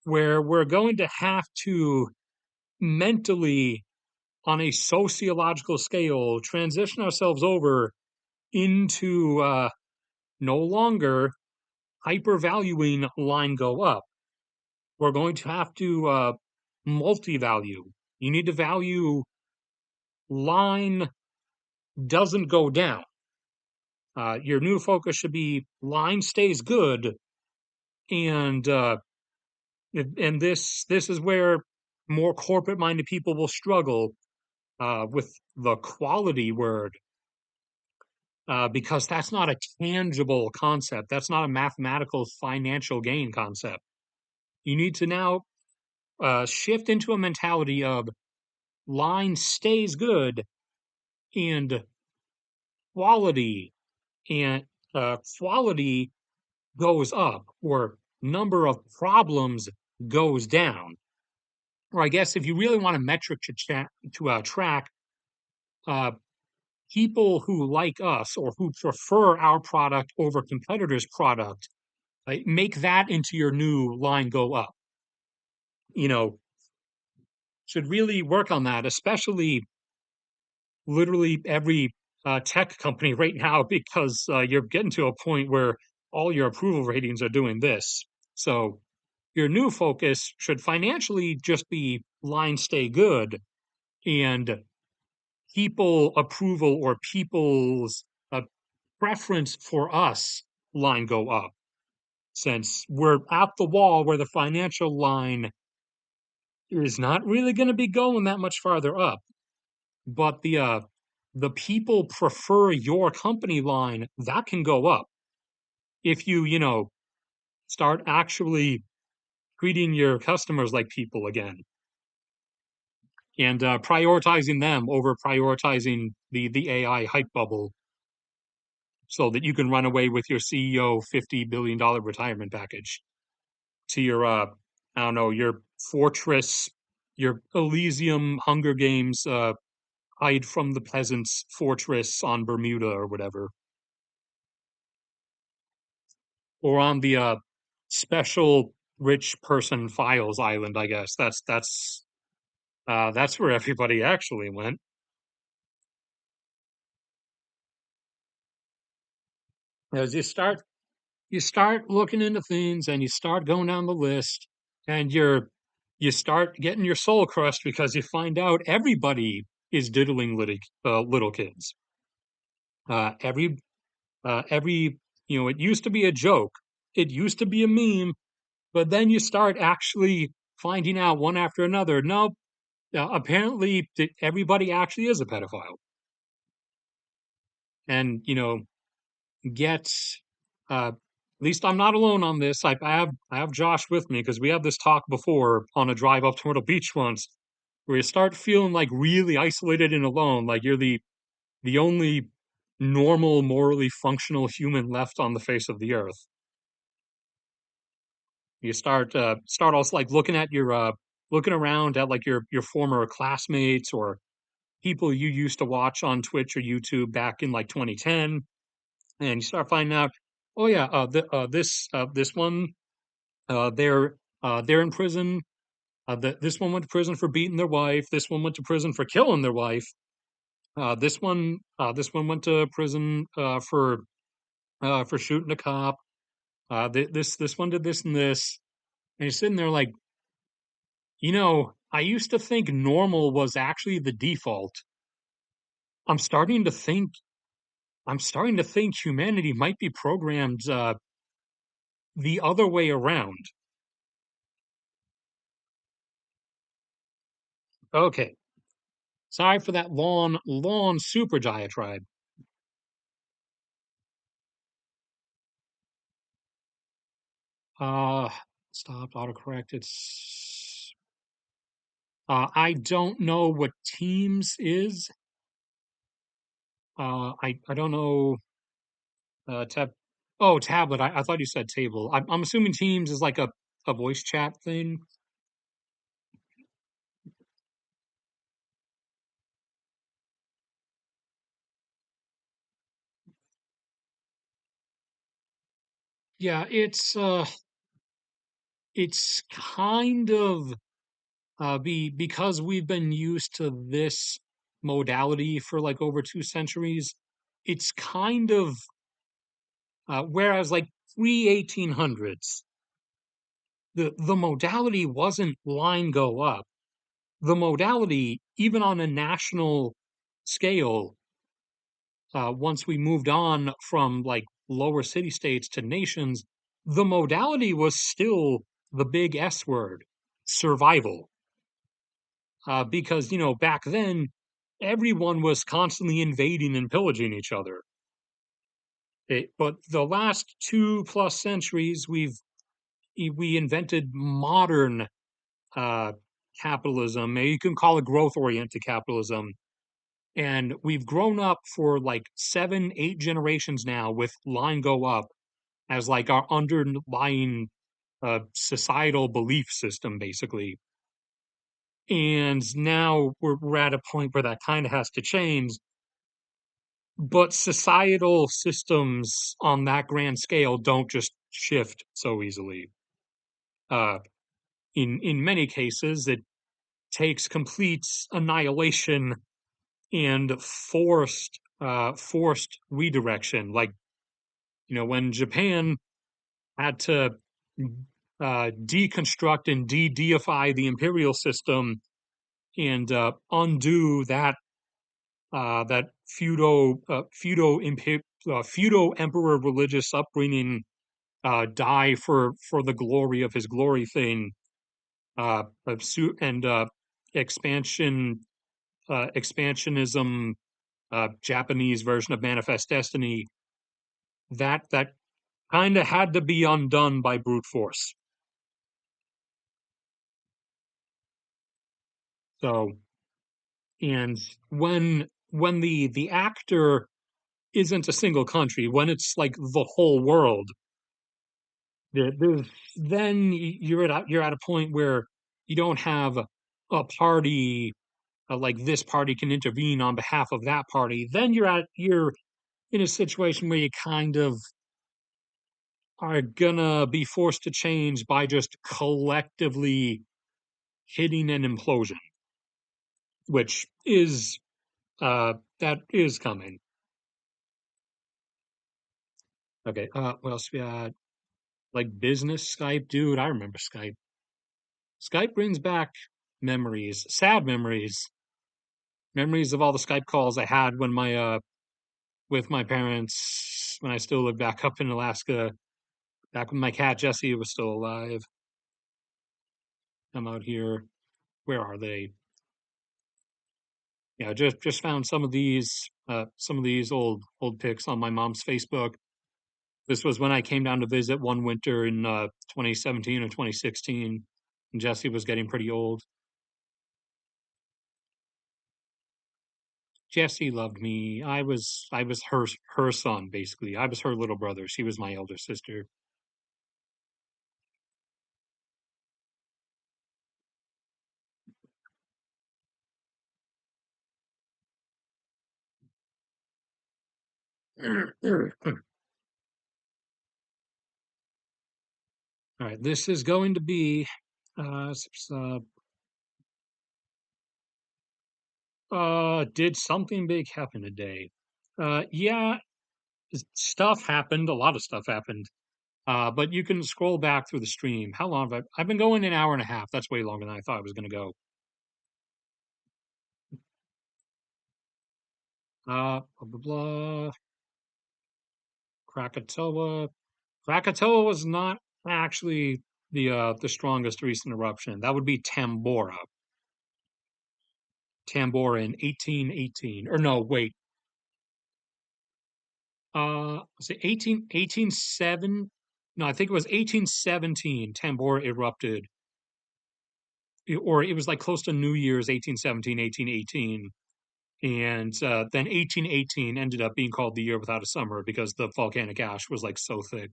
where we're going to have to mentally, on a sociological scale, transition ourselves over into no longer hyper-valuing line go up. We're going to have to multi-value. You need to value line doesn't go down. Your new focus should be line stays good, and this is where more corporate minded people will struggle with the quality word, because that's not a tangible concept. That's not a mathematical financial gain concept. You need to now shift into a mentality of line stays good and quality and quality goes up, or number of problems goes down. Or I guess if you really want a metric to track, uh, people who like us or who prefer our product over competitors' product, make that into your new line go up. You know, should really work on that, especially literally every tech company right now, because you're getting to a point where all your approval ratings are doing this. So your new focus should financially just be line stay good, and people approval or people's preference for us line go up, since we're at the wall where the financial line is not really going to be going that much farther up. But the people prefer your company line, that can go up if you start actually treating your customers like people again, and prioritizing them over prioritizing the AI hype bubble, so that you can run away with your CEO $50 billion retirement package to your I don't know, your fortress, your Elysium Hunger Games hide from the peasants fortress on Bermuda or whatever, or on the special rich person files island. I guess that's where everybody actually went. As you start looking into things and you start going down the list, and you start getting your soul crushed because you find out everybody is diddling little kids. Every it used to be a joke, it used to be a meme, but then you start actually finding out one after another. No, apparently everybody actually is a pedophile, and get at least I'm not alone on this. I have Josh with me because we had this talk before on a drive up to Myrtle Beach once, where you start feeling like really isolated and alone, like you're the only normal, morally functional human left on the face of the earth. You start also like looking around at like your former classmates or people you used to watch on Twitch or YouTube back in like 2010, and you start finding out, oh yeah, this one, they're in prison. This one went to prison for beating their wife. This one went to prison for killing their wife. This one went to prison for shooting a cop. This one did this and this, and you're sitting there like, I used to think normal was actually the default. I'm starting to think I'm starting to think humanity might be programmed the other way around. Okay, sorry for that long super diatribe. Uh, Stop autocorrect. I don't know what Teams is. I don't know. Tab. Oh, tablet. I thought you said table. I'm assuming Teams is like a voice chat thing. Yeah, it's kind of because we've been used to this modality for like over 2 centuries. It's kind of whereas like pre 1800s, the modality wasn't line go up. The modality, even on a national scale, once we moved on from like lower city states to nations, the modality was still the big S word, survival. Because, back then, everyone was constantly invading and pillaging each other. But the last 2+ centuries, we invented modern uh, capitalism. You can call it growth-oriented capitalism, and we've grown up for like 7, 8 generations now with line go up as like our underlying societal belief system, basically. And now we're at a point where that kind of has to change. But societal systems on that grand scale don't just shift so easily. Uh, in many cases, it takes complete annihilation and forced redirection. Like, when Japan had to deconstruct and de-deify the imperial system and undo that feudo emperor religious upbringing, die for the glory of his glory thing, and expansionism, Japanese version of Manifest Destiny, that kind of had to be undone by brute force. So, and when the actor isn't a single country, when it's like the whole world, then you're at a point where you don't have a party, like this party can intervene on behalf of that party. Then you're in a situation where you kind of are gonna be forced to change by just collectively hitting an implosion, which is that is coming. Okay, what else we got? Like business Skype, dude. I remember Skype. Skype brings back memories, sad memories, memories of all the Skype calls I had when my with my parents when I still lived back up in Alaska, back when my cat Jessie was still alive. I'm out here. Where are they? Yeah, just found some of these old pics on my mom's Facebook. This was when I came down to visit one winter in 2017 or 2016, and Jessie was getting pretty old. Jessie loved me. I was her son, basically. I was her little brother. She was my elder sister. All right, this is going to be did something big happen today? Yeah, stuff happened. A lot of stuff happened. But you can scroll back through the stream. How long have I've been going an hour and a half. That's way longer than I thought I was going to go. Blah, blah, blah. Krakatoa. Krakatoa was not actually the strongest recent eruption. That would be Tambora. Tambora in 1818. Or no, wait. Was it 1817? No, I think it was 1817. Tambora erupted, or it was like close to New Year's 1817, 1818. And then 1818 ended up being called the year without a summer because the volcanic ash was like so thick.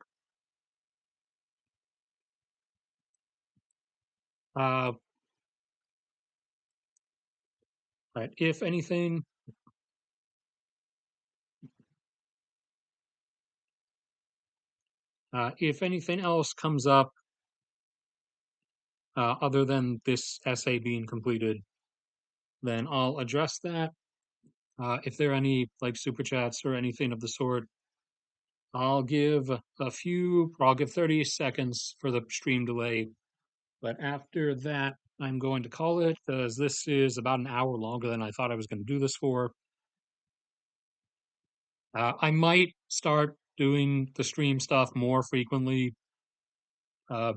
Uh, right. If anything else comes up other than this essay being completed, then I'll address that. If there are any like super chats or anything of the sort, I'll give 30 seconds for the stream delay. But after that, I'm going to call it because this is about an hour longer than I thought I was going to do this for. I might start doing the stream stuff more frequently, uh,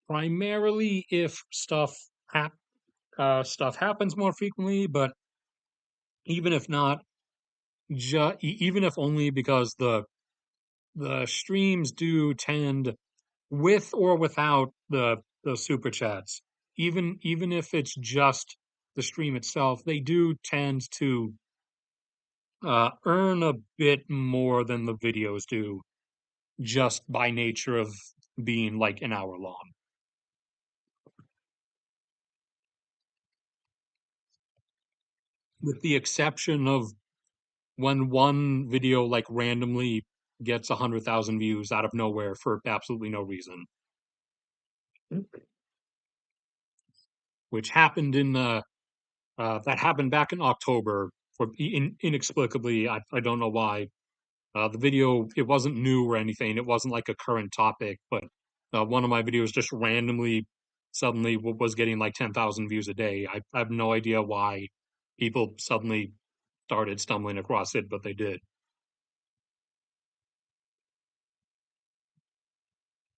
primarily if stuff happens more frequently. But even if not, even if only because the streams do tend, with or without the super chats, even if it's just the stream itself, they do tend to earn a bit more than the videos do, just by nature of being like an hour long. With the exception of when one video like randomly gets 100,000 views out of nowhere for absolutely no reason, which happened that happened back in October. For inexplicably, I don't know why. The video, it wasn't new or anything. It wasn't like a current topic, but one of my videos just randomly suddenly was getting like 10,000 views a day. I have no idea why people suddenly started stumbling across it, but they did.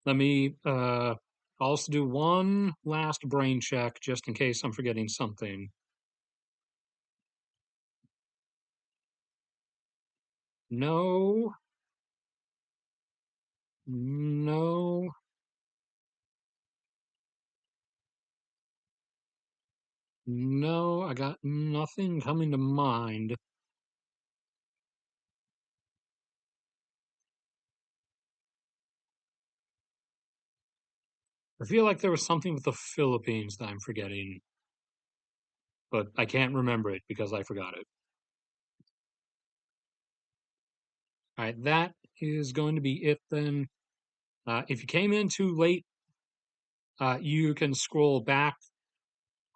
Let me also do one last brain check just in case I'm forgetting something. No, no, no, I got nothing coming to mind. I feel like there was something with the Philippines that I'm forgetting, but I can't remember it because I forgot it. All right, that is going to be it then. If you came in too late, you can scroll back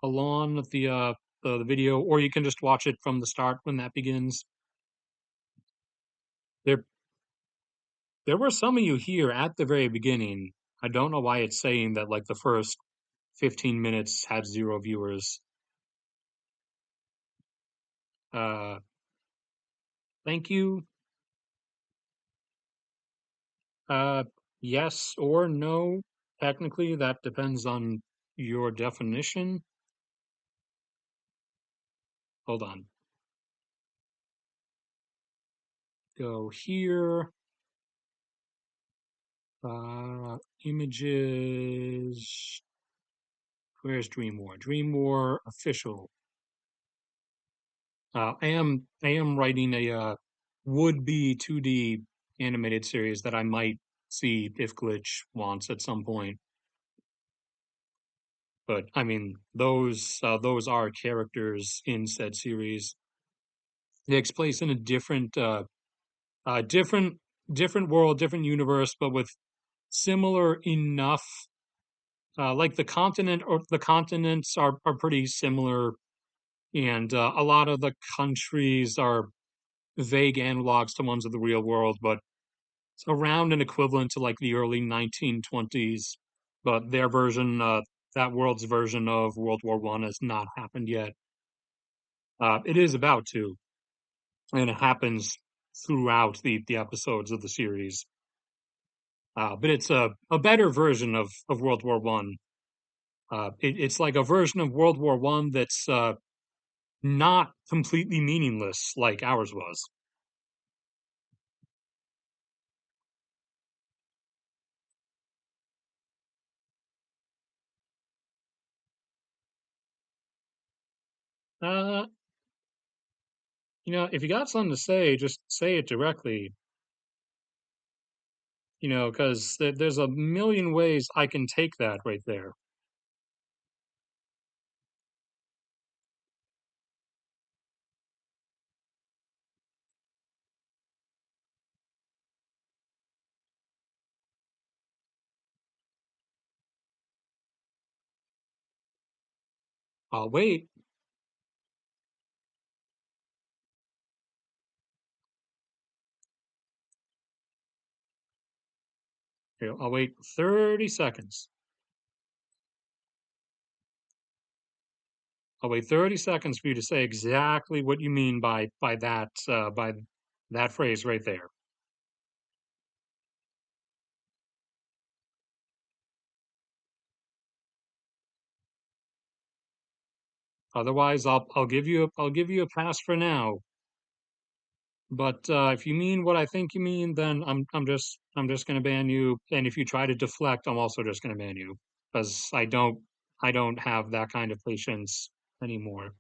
along the video, or you can just watch it from the start when that begins. There, there were some of you here at the very beginning. I don't know why it's saying that like the first 15 minutes had 0 viewers. Uh, thank you. Uh, yes or no. Technically, that depends on your definition. Hold on. Go here. Images. Where's Dream War? Dream War official. I am writing a would-be 2D animated series that I might see if Glitch wants at some point. But I mean, those are characters in said series. It takes place in a different different world, different universe, but with similar enough. Like the continents are pretty similar, and a lot of the countries are vague analogs to ones of the real world, but it's around an equivalent to like the early 1920s. But their version, that world's version of World War One, has not happened yet. It is about to, and it happens throughout the episodes of the series. But it's a better version of World War One. It's like a version of World War One that's not completely meaningless like ours was. Uh, if you got something to say, just say it directly. Because there's a million ways I can take that right there. I'll wait. Here, I'll wait 30 seconds. I'll wait 30 seconds for you to say exactly what you mean by that. By That phrase right there. Otherwise, I'll give you a pass for now. But if you mean what I think you mean, then I'm just going to ban you. And if you try to deflect, I'm also just going to ban you because I don't have that kind of patience anymore.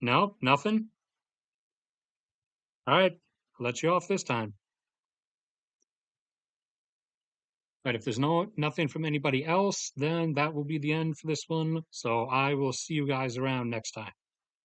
No, nothing. All right, I'll let you off this time. But if there's nothing from anybody else, then that will be the end for this one. So I will see you guys around next time.